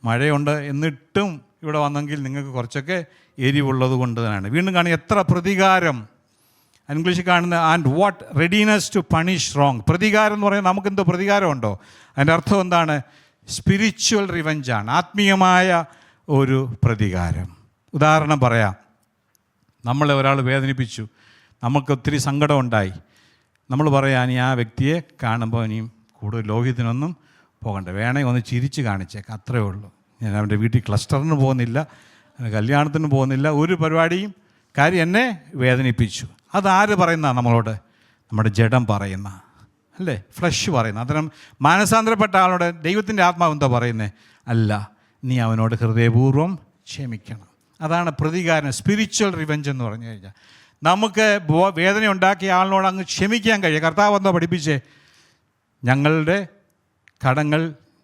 മഴയുണ്ട്, എന്നിട്ടും ഇവിടെ വന്നെങ്കിൽ നിങ്ങൾക്ക് കുറച്ചൊക്കെ എരിവുള്ളത് കൊണ്ട് തന്നെയാണ്. വീണ്ടും കാണുക എത്ര പ്രതികാരം. ഇംഗ്ലീഷിൽ കാണുന്ന and what readiness to punish wrong. പ്രതികാരം എന്ന് പറയുന്നത് നമുക്കെന്തോ പ്രതികാരമുണ്ടോ? അതിൻ്റെ അർത്ഥം എന്താണ്? സ്പിരിച്വൽ റിവെഞ്ചാണ്, ആത്മീയമായ ഒരു പ്രതികാരം. ഉദാഹരണം പറയാം, നമ്മളെ ഒരാൾ വേദനിപ്പിച്ചു, നമുക്ക് ഒത്തിരി സങ്കടമുണ്ടായി. നമ്മൾ പറയാം ഇനി ആ വ്യക്തിയെ കാണുമ്പോൾ ഇനിയും കൂടുതൽ ലോഹ്യത്തിനൊന്നും പോകണ്ട, വേണമെങ്കിൽ ഒന്ന് ചിരിച്ച് കാണിച്ചേക്കാം, അത്രയേ ഉള്ളൂ. ഞാൻ അവൻ്റെ വീട്ടിൽ ക്ലസ്റ്ററിന് പോകുന്നില്ല, കല്യാണത്തിന് പോകുന്നില്ല, ഒരു പരിപാടിയും. കാര്യം എന്നെ വേദനിപ്പിച്ചു. അതാര് പറയുന്ന? നമ്മളോട് നമ്മുടെ ജഡം പറയുന്ന അല്ലേ, ഫ്ലഷ് പറയുന്ന. അത്തരം മാനസാന്തരപ്പെട്ട ആളോട് ദൈവത്തിൻ്റെ ആത്മാവ് എന്താ പറയുന്നത്? അല്ല, നീ അവനോട് ഹൃദയപൂർവ്വം ക്ഷമിക്കണം. അതാണ് പ്രതികാരം, സ്പിരിച്വൽ റിവെഞ്ച് എന്ന് പറഞ്ഞു കഴിഞ്ഞാൽ. നമുക്ക് വേദന ഉണ്ടാക്കിയ ആളിനോട് അങ്ങ് ക്ഷമിക്കാൻ കഴിയും. കർത്താവ് എന്താ പഠിപ്പിച്ചേ? ഞങ്ങളുടെ കടങ്ങൾ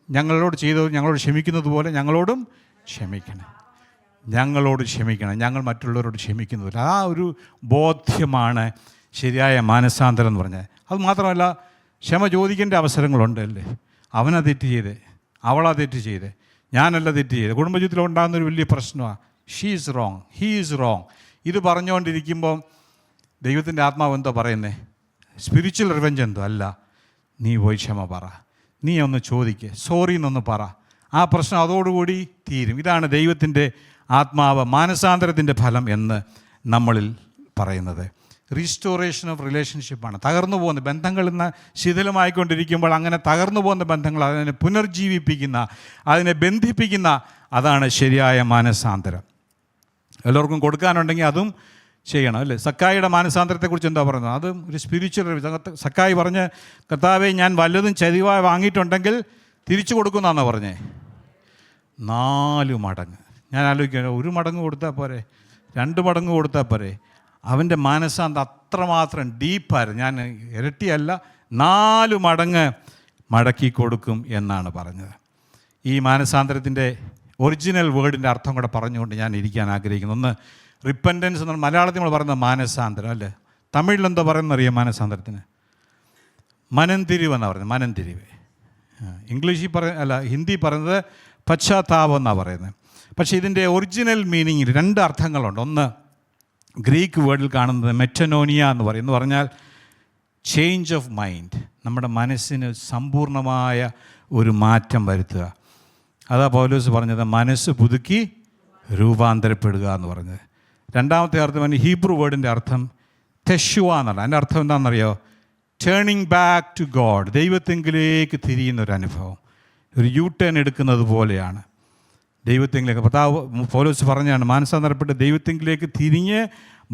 ഞങ്ങളോട് ചെയ്തത് ഞങ്ങളോട് ക്ഷമിക്കുന്നത് പോലെ ഞങ്ങളോടും ക്ഷമിക്കണം, ഞങ്ങളോട് ക്ഷമിക്കണം, ഞങ്ങൾ മറ്റുള്ളവരോട് ക്ഷമിക്കുന്നില്ല. ആ ഒരു ബോധ്യമാണ് ശരിയായ മാനസാന്തരം എന്ന് പറഞ്ഞാൽ. അത് മാത്രമല്ല, ക്ഷമ ചോദിക്കേണ്ട അവസരങ്ങളുണ്ട് അല്ലേ? അവനാ തെറ്റ് ചെയ്തേ, അവളാ തെറ്റ് ചെയ്തേ, ഞാനല്ല തെറ്റ് ചെയ്തേ. കുടുംബജീവിതത്തിൽ ഉണ്ടാകുന്നൊരു വലിയ പ്രശ്നമാണ് she is wrong, he is wrong. ഇത് പറഞ്ഞുകൊണ്ടിരിക്കുമ്പോൾ ദൈവത്തിൻ്റെ ആത്മാവ് എന്തോ പറയുന്നത്? സ്പിരിച്വൽ റിവെഞ്ച് എന്തോ അല്ല, നീ പോയി ക്ഷമ പറ, നീ ഒന്ന് ചോദിക്കുക, സോറി എന്നൊന്ന് പറ, ആ പ്രശ്നം അതോടുകൂടി തീരും. ഇതാണ് ദൈവത്തിൻ്റെ ആത്മാവ്, മാനസാന്തരത്തിൻ്റെ ഫലം എന്ന് നമ്മളിൽ പറയുന്നത്. റീസ്റ്റോറേഷൻ ഓഫ് റിലേഷൻഷിപ്പാണ്. തകർന്നു പോകുന്ന ബന്ധങ്ങൾ ഇന്ന് ശിഥിലമായിക്കൊണ്ടിരിക്കുമ്പോൾ അങ്ങനെ തകർന്നു പോകുന്ന ബന്ധങ്ങൾ അതിനെ പുനർജീവിപ്പിക്കുന്ന, അതിനെ ബന്ധിപ്പിക്കുന്ന, അതാണ് ശരിയായ മാനസാന്തരം. എല്ലാവർക്കും കൊടുക്കാനുണ്ടെങ്കിൽ അതും ചെയ്യണം അല്ലേ? സക്കായിയുടെ മാനസാന്തരത്തെക്കുറിച്ച് എന്താ പറയുന്നത്? അത് ഒരു സ്പിരിച്വൽ. സക്കായി പറഞ്ഞ്, കർത്താവേ, ഞാൻ വല്ലതും ചതിവായി വാങ്ങിയിട്ടുണ്ടെങ്കിൽ തിരിച്ചു കൊടുക്കുന്നാന്നാണ് പറഞ്ഞേ. 4 മടങ്ങ്. ഞാൻ ആലോചിക്കുക, 1 മടങ്ങ് കൊടുത്താൽ പോരെ, 2 മടങ്ങ് കൊടുത്താൽ പോരെ? അവൻ്റെ മാനസാന്തരം അത്രമാത്രം ഡീപ്പായിരുന്നു. ഞാൻ ഇരട്ടിയല്ല, 4 മടങ്ങ് മടക്കി കൊടുക്കും എന്നാണ് പറഞ്ഞത്. ഈ മാനസാന്തരത്തിൻ്റെ ഒറിജിനൽ വേർഡിൻ്റെ അർത്ഥം കൂടെ പറഞ്ഞുകൊണ്ട് ഞാൻ ഇരിക്കാൻ ആഗ്രഹിക്കുന്നു. ഒന്ന് റിപ്പൻറ്റൻസ് എന്ന് പറഞ്ഞാൽ മലയാളത്തിൽ നമ്മൾ പറയുന്നത് മാനസാന്തരം അല്ലേ? തമിഴിലെന്തോ പറയുന്നറിയാം മാനസാന്തരത്തിന്? മനംതിരിവ് എന്നാണ് പറയുന്നത്, മനംതിരിവ്. ഇംഗ്ലീഷിൽ ഹിന്ദി പറയുന്നത് പശ്ചാത്താപം എന്നാണ് പറയുന്നത്. പക്ഷേ ഇതിൻ്റെ ഒറിജിനൽ മീനിങ്ങിൽ 2 അർത്ഥങ്ങളുണ്ട്. ഒന്ന് ഗ്രീക്ക് വേർഡിൽ കാണുന്നത് മെറ്റനോനിയ എന്ന് പറയും. എന്ന് പറഞ്ഞാൽ ചേഞ്ച് ഓഫ് മൈൻഡ്, നമ്മുടെ മനസ്സിന് സമ്പൂർണ്ണമായ ഒരു മാറ്റം വരുത്തുക. അതാ പൗലോസ് പറഞ്ഞത്, മനസ്സ് പുതുക്കി രൂപാന്തരപ്പെടുക എന്ന് പറഞ്ഞത്. രണ്ടാമത്തെ അർത്ഥം ഹീബ്രു വേർഡിൻ്റെ അർത്ഥം തെഷുവ എന്നാണ്. അതിൻ്റെ അർത്ഥം എന്താണെന്നറിയോ? ടേണിങ് ബാക്ക് ടു ഗോഡ്, ദൈവത്തെങ്കിലേക്ക് തിരിയുന്ന ഒരു അനുഭവം, ഒരു യു ടേൺ എടുക്കുന്നത് പോലെയാണ്. ദൈവത്തെങ്കിലേക്ക് പൗലോസ് പറഞ്ഞാണ്, മാനസാന്തരപ്പെട്ട് ദൈവത്തെങ്കിലേക്ക് തിരിഞ്ഞ്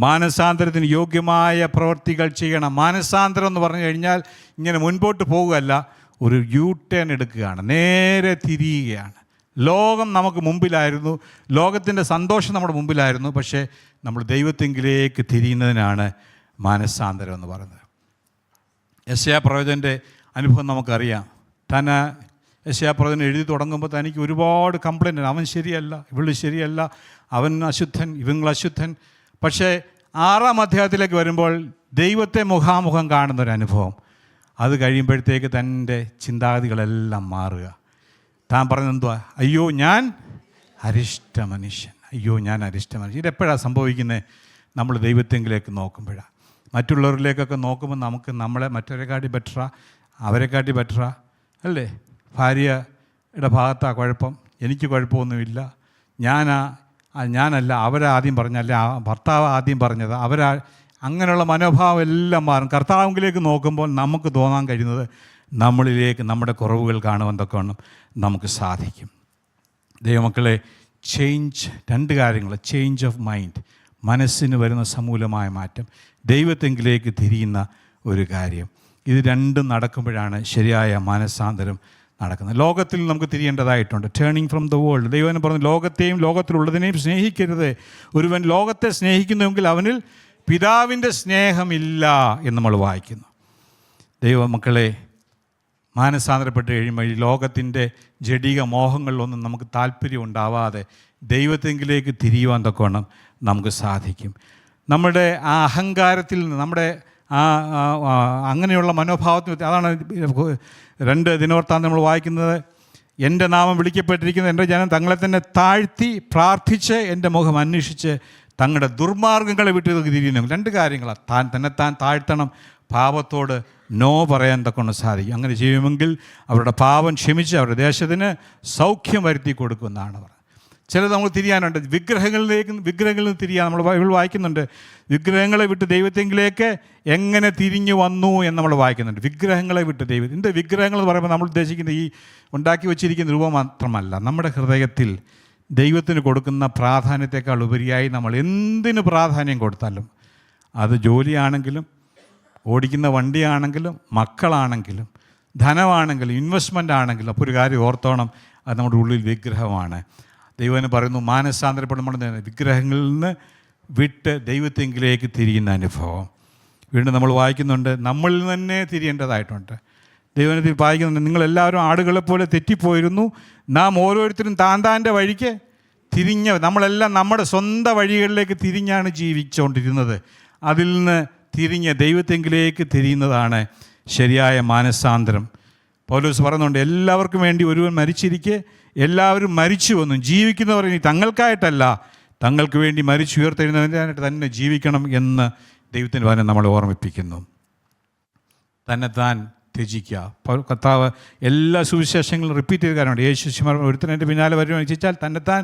മാനസാന്തരത്തിന് യോഗ്യമായ പ്രവൃത്തികൾ ചെയ്യണം. മാനസാന്തരം എന്ന് പറഞ്ഞു കഴിഞ്ഞാൽ ഇങ്ങനെ മുൻപോട്ട് പോകുകയല്ല, ഒരു യു ടേൺ എടുക്കുകയാണ്, നേരെ തിരിയുകയാണ്. ലോകം നമുക്ക് മുമ്പിലായിരുന്നു, ലോകത്തിൻ്റെ സന്തോഷം നമ്മുടെ മുമ്പിലായിരുന്നു. പക്ഷേ നമ്മൾ ദൈവത്തെങ്കിലേക്ക് തിരിയുന്നതിനാണ് മാനസാന്തരം എന്ന് പറയുന്നത്. യെശയ്യാ പ്രവചൻ്റെ അനുഭവം നമുക്കറിയാം. യെശയ്യാ പ്രവചനം എഴുതി തുടങ്ങുമ്പോൾ തനിക്ക് ഒരുപാട് കംപ്ലൈൻറ്റ്, അവൻ ശരിയല്ല, ഇവള് ശരിയല്ല, അവൻ അശുദ്ധൻ, ഇവങ്ങൾ അശുദ്ധൻ. പക്ഷേ 6-ാം അധ്യായത്തിലേക്ക് വരുമ്പോൾ ദൈവത്തെ മുഖാമുഖം കാണുന്നൊരനുഭവം. അത് കഴിയുമ്പോഴത്തേക്ക് തൻ്റെ ചിന്താഗതികളെല്ലാം മാറുക. താൻ പറഞ്ഞെന്തുവാ? അയ്യോ ഞാൻ അരിഷ്ട മനുഷ്യൻ, അയ്യോ ഞാൻ അരിഷ്ട മനുഷ്യൻ. ഇതെപ്പോഴാണ് സംഭവിക്കുന്നത്? നമ്മൾ ദൈവത്തെങ്കിലേക്ക് നോക്കുമ്പോഴാണ്. മറ്റുള്ളവരിലേക്കൊക്കെ നോക്കുമ്പോൾ നമുക്ക് നമ്മളെ മറ്റവരെക്കാട്ടി ബെറ്ററാ, അവരെക്കാട്ടി ബെറ്ററാ അല്ലേ? ഭാര്യയുടെ ഭാഗത്താണ് കുഴപ്പം, എനിക്ക് കുഴപ്പമൊന്നുമില്ല, ഞാനല്ല അവരാദ്യം പറഞ്ഞല്ല, ഭർത്താവ് ആദ്യം പറഞ്ഞത് അങ്ങനെയുള്ള മനോഭാവം എല്ലാം മാറും. കർത്താവിലേക്ക് നോക്കുമ്പോൾ നമുക്ക് തോന്നാൻ കഴിയുന്നത് നമ്മളിലേക്ക് നമ്മുടെ കുറവുകൾ കാണുവാൻ തക്കവണ്ണം നമുക്ക് സാധിക്കും. ദൈവമക്കളെ, ചേഞ്ച്, 2 കാര്യങ്ങൾ. ചേഞ്ച് ഓഫ് മൈൻഡ്, മനസ്സിന് വരുന്ന സമൂലമായ മാറ്റം, ദൈവത്തെങ്കിലേക്ക് തിരിയുന്ന ഒരു കാര്യം. ഇത് 2 നടക്കുമ്പോഴാണ് ശരിയായ മാനസാന്തരം നടക്കുന്നത്. ലോകത്തിൽ നമുക്ക് തിരിയേണ്ടതായിട്ടുണ്ട്. Turning from the world. ദൈവം പറഞ്ഞു, ലോകത്തെയും ലോകത്തിലുള്ളതിനെയും സ്നേഹിക്കരുത്. ഒരുവൻ ലോകത്തെ സ്നേഹിക്കുന്നുവെങ്കിൽ അവനിൽ പിതാവിൻ്റെ സ്നേഹമില്ല എന്ന് നമ്മൾ വായിക്കുന്നു. ദൈവമക്കളെ, മാനസാന്തരപ്പെട്ട് കഴിയുമ്പോൾ ഈ ലോകത്തിൻ്റെ ജഡിക മോഹങ്ങളിലൊന്നും നമുക്ക് താല്പര്യം ഉണ്ടാവാതെ ദൈവത്തെങ്കിലേക്ക് തിരിയുവാൻ തക്കവണ്ണം നമുക്ക് സാധിക്കും. നമ്മുടെ ആ അഹങ്കാരത്തിൽ നിന്ന്, നമ്മുടെ അങ്ങനെയുള്ള മനോഭാവത്തിന്, അതാണ് 2 ദിനവൃത്താന്തം നമ്മൾ വായിക്കുന്നത്. എൻ്റെ നാമം വിളിക്കപ്പെട്ടിരിക്കുന്ന എൻ്റെ ജനം തങ്ങളെ തന്നെ താഴ്ത്തി പ്രാർത്ഥിച്ച് എൻ്റെ മുഖം അന്വേഷിച്ച് തങ്ങളുടെ ദുർമാർഗ്ഗങ്ങളെ വിട്ട് തിരിയുന്നു. 2 കാര്യങ്ങളാണ്. തന്നെത്താൻ താഴ്ത്തണം, പാപത്തോട് നോ പറയാൻ തക്കൊണ്ട് സാധിക്കും. അങ്ങനെ ചെയ്യുമെങ്കിൽ അവരുടെ പാപം ക്ഷമിച്ച് അവരുടെ ദേശത്തിന് സൗഖ്യം വരുത്തി കൊടുക്കുമെന്നാണ് പറയുന്നത്. ചിലത് നമ്മൾ തിരിയാനുണ്ട്, വിഗ്രഹങ്ങളിൽ നിന്ന് തിരിയാൻ. നമ്മൾ ബൈബിൾ വായിക്കുന്നുണ്ട്, വിഗ്രഹങ്ങളെ വിട്ട് ദൈവത്തെങ്കിലേക്ക് എങ്ങനെ തിരിഞ്ഞു വന്നു എന്ന് നമ്മൾ വായിക്കുന്നുണ്ട്. വിഗ്രഹങ്ങളെ വിട്ട് ദൈവത്തിൻ്റെ വിഗ്രഹങ്ങൾ എന്ന് പറയുമ്പോൾ നമ്മൾ ഉദ്ദേശിക്കുന്നത് ഈ ഉണ്ടാക്കി വച്ചിരിക്കുന്ന രൂപം മാത്രമല്ല. നമ്മുടെ ഹൃദയത്തിൽ ദൈവത്തിന് കൊടുക്കുന്ന പ്രാധാന്യത്തെക്കാൾ ഉപരിയായി നമ്മൾ എന്തിന് പ്രാധാന്യം കൊടുത്താലും, അത് ജോലിയാണെങ്കിലും ഓടിക്കുന്ന വണ്ടിയാണെങ്കിലും മക്കളാണെങ്കിലും ധനമാണെങ്കിലും ഇൻവെസ്റ്റ്മെൻ്റ് ആണെങ്കിലും, അപ്പോൾ ഒരു കാര്യം ഓർത്തോണം, അത് നമ്മുടെ ഉള്ളിൽ വിഗ്രഹമാണ്. ദൈവം പറയുന്നു, മാനസാന്തരപ്പെടുമ്പോൾ വിഗ്രഹങ്ങളിൽ നിന്ന് വിട്ട് ദൈവത്തെങ്കിലേക്ക് തിരിയുന്ന അനുഭവം. വീണ്ടും നമ്മൾ വായിക്കുന്നുണ്ട്, നമ്മളിൽ തന്നെ തിരിയേണ്ടതായിട്ടുണ്ട്. ദൈവത്തിൽ വായിക്കുന്നുണ്ട്, നിങ്ങളെല്ലാവരും ആടുകളെപ്പോലെ തെറ്റിപ്പോയിരുന്നു, നാം ഓരോരുത്തരും താൻ്റെ വഴിക്ക് നമ്മളെല്ലാം നമ്മുടെ സ്വന്തം വഴികളിലേക്ക് തിരിഞ്ഞാണ് ജീവിച്ചുകൊണ്ടിരുന്നത്. അതിൽ നിന്ന് തിരിഞ്ഞ് ദൈവത്തെങ്കിലേക്ക് തിരിയുന്നതാണ് ശരിയായ മാനസാന്തരം. പൗലോസ് പറയുന്നുണ്ട്, എല്ലാവർക്കും വേണ്ടി ഒരുവൻ മരിച്ചിരിക്കെ എല്ലാവരും മരിച്ചു വന്നു, ജീവിക്കുന്നവർ ഇനി തങ്ങൾക്കായിട്ടല്ല, തങ്ങൾക്ക് വേണ്ടി മരിച്ചുയർത്തെഴുന്നതിനായിട്ട് തന്നെ ജീവിക്കണം എന്ന് ദൈവത്തിൻ്റെ വചനം നമ്മളെ ഓർമ്മിപ്പിക്കുന്നു. തന്നെത്താൻ ത്യജിക്കുക. കർത്താവ് എല്ലാ സുവിശേഷങ്ങളും റിപ്പീറ്റ് ചെയ്ത കാര്യമുണ്ട്. യേശുശിമാർ ഒരുത്തനെൻ്റെ പിന്നാലെ വരുമെന്ന് വെച്ചാൽ തന്നെത്താൻ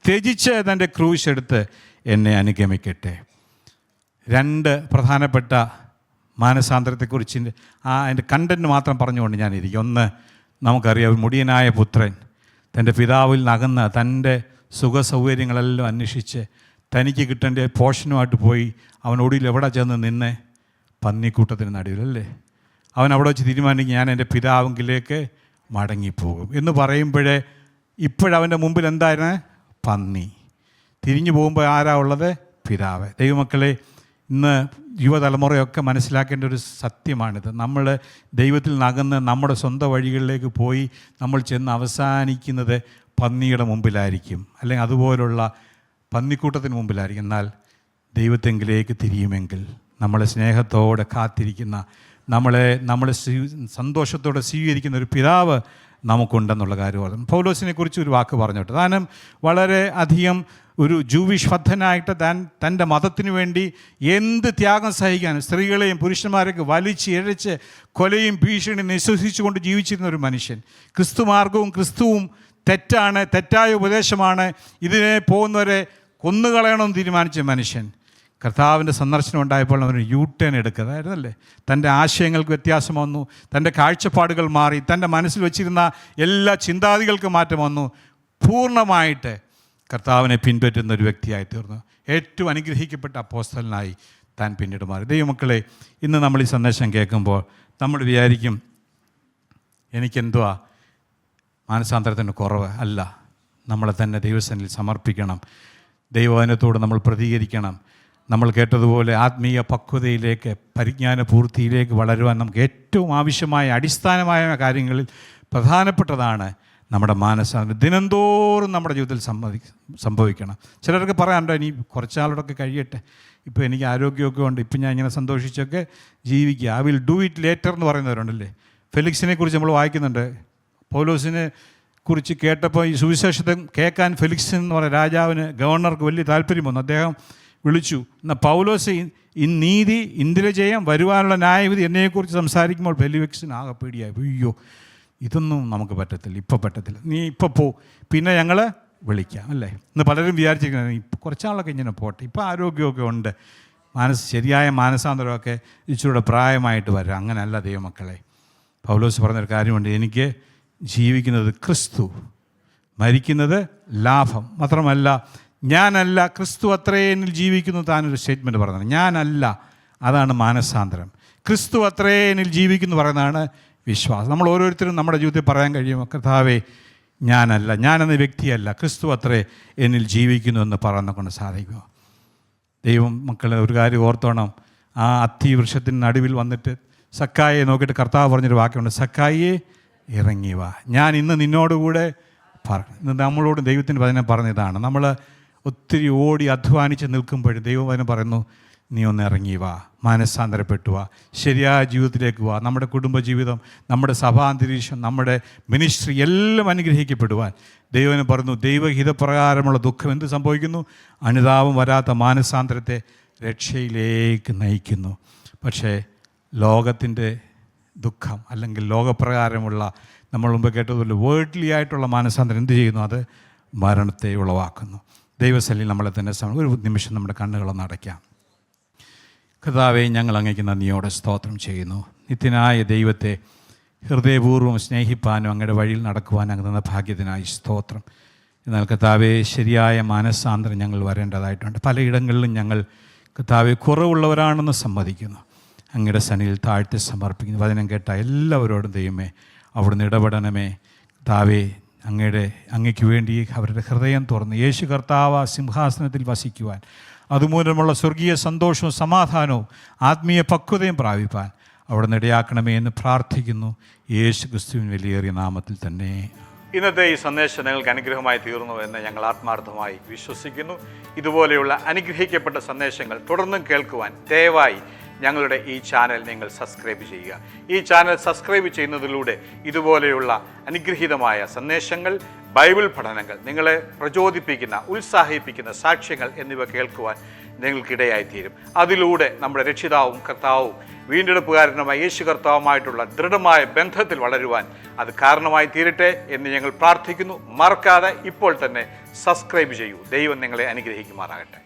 ത്യജിച്ച് തൻ്റെ ക്രൂശ് എടുത്ത് എന്നെ അനുഗമിക്കട്ടെ. 2 പ്രധാനപ്പെട്ട മാനസാന്തരത്തെക്കുറിച്ച് അതിൻ്റെ കണ്ടൻറ്റ് മാത്രം പറഞ്ഞുകൊണ്ട് ഞാനിരിക്കും. ഒന്ന്, നമുക്കറിയാം, ഒരു മുടിയനായ പുത്രൻ തൻ്റെ പിതാവിൽ നകന്ന് തൻ്റെ സുഖസൗകര്യങ്ങളെല്ലാം അന്വേഷിച്ച് തനിക്ക് കിട്ടേണ്ട പോഷനുമായിട്ട് പോയി അവൻ ഒടുവിൽ എവിടെ ചെന്ന് നിന്നെ? പന്നിക്കൂട്ടത്തിന് നടുവിലല്ലേ. അവൻ അവിടെ വെച്ച് തീരുമാനിക്കും, ഞാൻ എൻ്റെ പിതാവിലേക്ക് മടങ്ങിപ്പോകും എന്ന് പറയുമ്പോഴേ ഇപ്പോഴവൻ്റെ മുമ്പിൽ എന്തായിരുന്നു? പന്നി. തിരിഞ്ഞു പോകുമ്പോൾ ആരാ ഉള്ളത്? പിതാവ്. ദൈവമക്കളെ, ഇന്ന് യുവതലമുറയൊക്കെ മനസ്സിലാക്കേണ്ട ഒരു സത്യമാണിത്. നമ്മൾ ദൈവത്തിൽ നകന്ന് നമ്മുടെ സ്വന്തം വഴികളിലേക്ക് പോയി നമ്മൾ ചെന്ന് അവസാനിക്കുന്നത് പന്നിയുടെ മുമ്പിലായിരിക്കും, അല്ലെങ്കിൽ അതുപോലുള്ള പന്നിക്കൂട്ടത്തിന് മുമ്പിലായിരിക്കും. എന്നാൽ ദൈവത്തെങ്കിലേക്ക് തിരിയുമെങ്കിൽ നമ്മളെ സ്നേഹത്തോടെ കാത്തിരിക്കുന്ന, നമ്മളെ സന്തോഷത്തോടെ സ്വീകരിക്കുന്ന ഒരു പിതാവ് നമുക്കുണ്ടെന്നുള്ള കാര്യം പൗലോസിനെ കുറിച്ച് ഒരു വാക്ക് പറഞ്ഞോട്ടെ. താനും വളരെ അധികം ഒരു ജൂവിഷ് ഭക്തനായിട്ട് തൻ്റെ മതത്തിനു വേണ്ടി എന്ത് ത്യാഗം സഹിക്കാനും സ്ത്രീകളെയും പുരുഷന്മാരെയൊക്കെ വലിച്ച് ഇഴച്ച് കൊലയും ഭീഷണിയും നിശ്വസിച്ചുകൊണ്ട് ജീവിച്ചിരുന്ന ഒരു മനുഷ്യൻ. ക്രിസ്തുമാർഗവും ക്രിസ്തുവും തെറ്റാണ്, തെറ്റായ ഉപദേശമാണ്, ഇതിനെ പോകുന്നവരെ കൊന്നുകളയണമെന്ന് തീരുമാനിച്ച മനുഷ്യൻ കർത്താവിൻ്റെ സന്ദർശനം ഉണ്ടായപ്പോൾ അവന് യൂ-ടേൺ എടുക്കുന്നതായിരുന്നല്ലേ. തൻ്റെ ആശയങ്ങൾക്ക് വ്യത്യാസം വന്നു, തൻ്റെ കാഴ്ചപ്പാടുകൾ മാറി, തൻ്റെ മനസ്സിൽ വെച്ചിരുന്ന എല്ലാ ചിന്താതികൾക്കും മാറ്റം വന്നു. പൂർണ്ണമായിട്ട് കർത്താവിനെ പിൻപറ്റുന്ന ഒരു വ്യക്തിയായി തീർന്നു. ഏറ്റവും അനുഗ്രഹിക്കപ്പെട്ട അപ്പോസ്തലനായി താൻ പിന്നീട് മാറി. ദൈവമക്കളെ, ഇന്ന് നമ്മൾ ഈ സന്ദേശം കേൾക്കുമ്പോൾ നമ്മൾ വിചാരിക്കും എനിക്കെന്തുവാ മാനസാന്തരത്തിൻ്റെ കുറവ്. അല്ല, നമ്മളെ തന്നെ ദൈവസന്നിധിയിൽ സമർപ്പിക്കണം. ദൈവവചനത്തോട് നമ്മൾ പ്രതികരിക്കണം. നമ്മൾ കേട്ടതുപോലെ ആത്മീയ പക്വതയിലേക്ക്, പരിജ്ഞാന പൂർത്തിയിലേക്ക് വളരുവാൻ നമുക്ക് ഏറ്റവും ആവശ്യമായ അടിസ്ഥാനമായ കാര്യങ്ങളിൽ പ്രധാനപ്പെട്ടതാണ് നമ്മുടെ മാനസാന്തരം. ദിനംതോറും നമ്മുടെ ജീവിതത്തിൽ സംഭവിക്കണം. ചിലർക്ക് പറയാനുണ്ടോ, ഇനി കുറച്ചാളോടൊക്കെ കഴിയട്ടെ, ഇപ്പോൾ എനിക്ക് ആരോഗ്യമൊക്കെ ഉണ്ട്, ഇപ്പം ഞാൻ ഇങ്ങനെ സന്തോഷിച്ചൊക്കെ ജീവിക്കുക, I will do it later എന്ന് പറയുന്നവരുണ്ടല്ലേ. ഫെലിക്സിനെ കുറിച്ച് നമ്മൾ വായിക്കുന്നുണ്ട്. പൗലോസിനെ കുറിച്ച് കേട്ടപ്പോൾ ഈ സുവിശേഷത്തെ കേൾക്കാൻ ഫെലിക്സ് എന്ന് പറയുന്ന രാജാവിന്, ഗവർണർക്ക് വലിയ താല്പര്യം വന്നു. അദ്ദേഹം വിളിച്ചു. എന്നാൽ പൗലോസ് നീതി, ഇന്ദ്രജയം, വരുവാനുള്ള ന്യായവിധി എന്നിവയെക്കുറിച്ച് സംസാരിക്കുമ്പോൾ ഫെലിക്സിന് ആകെ പേടിയായി. അയ്യോ, ഇതൊന്നും നമുക്ക് പറ്റത്തില്ല, ഇപ്പോൾ പറ്റത്തില്ല, നീ ഇപ്പോൾ പോ, പിന്നെ ഞങ്ങൾ വിളിക്കാം അല്ലേ. ഇന്ന് പലരും വിചാരിച്ചിരിക്കുന്നത് ഇപ്പോൾ കുറച്ചാളൊക്കെ ഇങ്ങനെ പോട്ടെ, ഇപ്പോൾ ആരോഗ്യമൊക്കെ ഉണ്ട്, ശരിയായ മാനസാന്തരമൊക്കെ ഇച്ചിരൂടെ പ്രായമായിട്ട് വരാം. അങ്ങനെയല്ല ദൈവമക്കളെ. പൗലോസ് പറഞ്ഞൊരു കാര്യമുണ്ട്, എനിക്ക് ജീവിക്കുന്നത് ക്രിസ്തു, മരിക്കുന്നത് ലാഭം. മാത്രമല്ല, ഞാനല്ല, ക്രിസ്തു അത്രേ എന്നിൽ ജീവിക്കുന്നു. താനൊരു സ്റ്റേറ്റ്മെൻറ്റ് പറഞ്ഞത്, ഞാനല്ല, അതാണ് മാനസാന്തരം. ക്രിസ്തു അത്രേ എന്നിൽ ജീവിക്കുന്നു പറയുന്നതാണ് വിശ്വാസം. നമ്മൾ ഓരോരുത്തരും നമ്മുടെ ജീവിതത്തിൽ പറയാൻ കഴിയും, കർത്താവേ ഞാനല്ല, ഞാനെന്ന വ്യക്തിയല്ല, ക്രിസ്തു അത്രേ എന്നിൽ ജീവിക്കുന്നു എന്ന് പറയുന്ന കൊണ്ട് സാധിക്കുമോ? ദൈവം മക്കളെ ഒരു കാര്യം ഓർത്തോണം. ആ അത്തിവൃക്ഷത്തിന് നടുവിൽ വന്നിട്ട് സക്കായിയെ നോക്കിയിട്ട് കർത്താവ് പറഞ്ഞൊരു വാക്കുണ്ട്, സക്കായിയെ ഇറങ്ങി വാ, ഞാൻ ഇന്ന് നിന്നോടുകൂടെ ഇന്ന് നമ്മളോട് ദൈവത്തിൻ്റെ വചനം പറഞ്ഞതാണ്. നമ്മൾ ഒത്തിരി ഓടി അധ്വാനിച്ച് നിൽക്കുമ്പോഴും ദൈവവചനം പറയുന്നു, നീ ഒന്ന് ഇറങ്ങി വാ, മാനസാന്തരപ്പെട്ടു വാ, ശരിയായ ജീവിതത്തിലേക്ക് വാ. നമ്മുടെ കുടുംബജീവിതം, നമ്മുടെ സഭാന്തരീക്ഷം, നമ്മുടെ മിനിസ്ട്രി എല്ലാം അനുഗ്രഹിക്കപ്പെടുവാൻ ദൈവം പറഞ്ഞു. ദൈവഹിതപ്രകാരമുള്ള ദുഃഖം എന്ത് സംഭവിക്കുന്നു? അനുതാപം വരാത്ത മാനസാന്തരത്തെ രക്ഷയിലേക്ക് നയിക്കുന്നു. പക്ഷേ ലോകത്തിൻ്റെ ദുഃഖം അല്ലെങ്കിൽ ലോകപ്രകാരമുള്ള, നമ്മൾ മുമ്പ് കേട്ടതുപോലെ വേർഡ്ലി ആയിട്ടുള്ള മാനസാന്തരം എന്ത് ചെയ്യുന്നു? അത് മരണത്തെ ഉളവാക്കുന്നു. ദൈവസന്നിധിയിൽ നമ്മളെ തന്നെ ഒരു നിമിഷം നമ്മുടെ കണ്ണുകളൊന്ന് അടയ്ക്കാം. കർത്താവേ, ഞങ്ങൾ അങ്ങേക്ക് നന്ദിയോടെ സ്തോത്രം ചെയ്യുന്നു. നിത്യനായ ദൈവത്തെ ഹൃദയപൂർവ്വം സ്നേഹിപ്പാനും അങ്ങയുടെ വഴിയിൽ നടക്കുവാനും അങ്ങ് തന്ന ഭാഗ്യത്തിനായി സ്തോത്രം. എന്നാൽ കർത്താവേ, ശരിയായ മാനസാന്തരം ഞങ്ങൾ വരേണ്ടതായിട്ടുണ്ട്. പലയിടങ്ങളിലും ഞങ്ങൾ കർത്താവേ കുറവുള്ളവരാണെന്ന് സമ്മതിക്കുന്നു. അങ്ങയുടെ സന്നിധിയിൽ താഴ്ത്തി സമർപ്പിക്കുന്നു. വചനം കേട്ട എല്ലാവരോടും ദൈവമേ അവിടുന്ന് ഇടപെടണമേ. കർത്താവേ, അങ്ങയ്ക്ക് വേണ്ടി അവരുടെ ഹൃദയം തുറന്ന് യേശു കർത്താവ് സിംഹാസനത്തിൽ വസിക്കുവാൻ, അതുമൂലമുള്ള സ്വർഗീയ സന്തോഷവും സമാധാനവും ആത്മീയ പക്വതയും പ്രാപിപ്പാൻ അവിടുന്ന് ഇടയാക്കണമേ എന്ന് പ്രാർത്ഥിക്കുന്നു, യേശു ക്രിസ്തുവിൻ വിലയേറിയ നാമത്തിൽ തന്നെ. ഇന്നത്തെ ഈ സന്ദേശം നിങ്ങൾക്ക് അനുഗ്രഹമായി തീർന്നു എന്ന് ഞങ്ങൾ ആത്മാർത്ഥമായി വിശ്വസിക്കുന്നു. ഇതുപോലെയുള്ള അനുഗ്രഹിക്കപ്പെട്ട സന്ദേശങ്ങൾ തുടർന്നും കേൾക്കുവാൻ ദയവായി ഞങ്ങളുടെ ഈ ചാനൽ നിങ്ങൾ സബ്സ്ക്രൈബ് ചെയ്യുക. ഈ ചാനൽ സബ്സ്ക്രൈബ് ചെയ്യുന്നതിലൂടെ ഇതുപോലെയുള്ള അനുഗ്രഹീതമായ സന്ദേശങ്ങൾ, ബൈബിൾ പഠനങ്ങൾ, നിങ്ങളെ പ്രചോദിപ്പിക്കുന്ന, ഉത്സാഹിപ്പിക്കുന്ന സാക്ഷ്യങ്ങൾ എന്നിവ കേൾക്കുവാൻ നിങ്ങൾക്കിടയായിത്തീരും. അതിലൂടെ നമ്മുടെ രക്ഷിതാവും കർത്താവും വീണ്ടെടുപ്പുകാരനുമായ യേശു കർത്താവുമായിട്ടുള്ള ദൃഢമായ ബന്ധത്തിൽ വളരുവാൻ അത് കാരണമായി തീരട്ടെ എന്ന് ഞങ്ങൾ പ്രാർത്ഥിക്കുന്നു. മറക്കാതെ ഇപ്പോൾ തന്നെ സബ്സ്ക്രൈബ് ചെയ്യൂ. ദൈവം നിങ്ങളെ അനുഗ്രഹിക്കുമാറാകട്ടെ.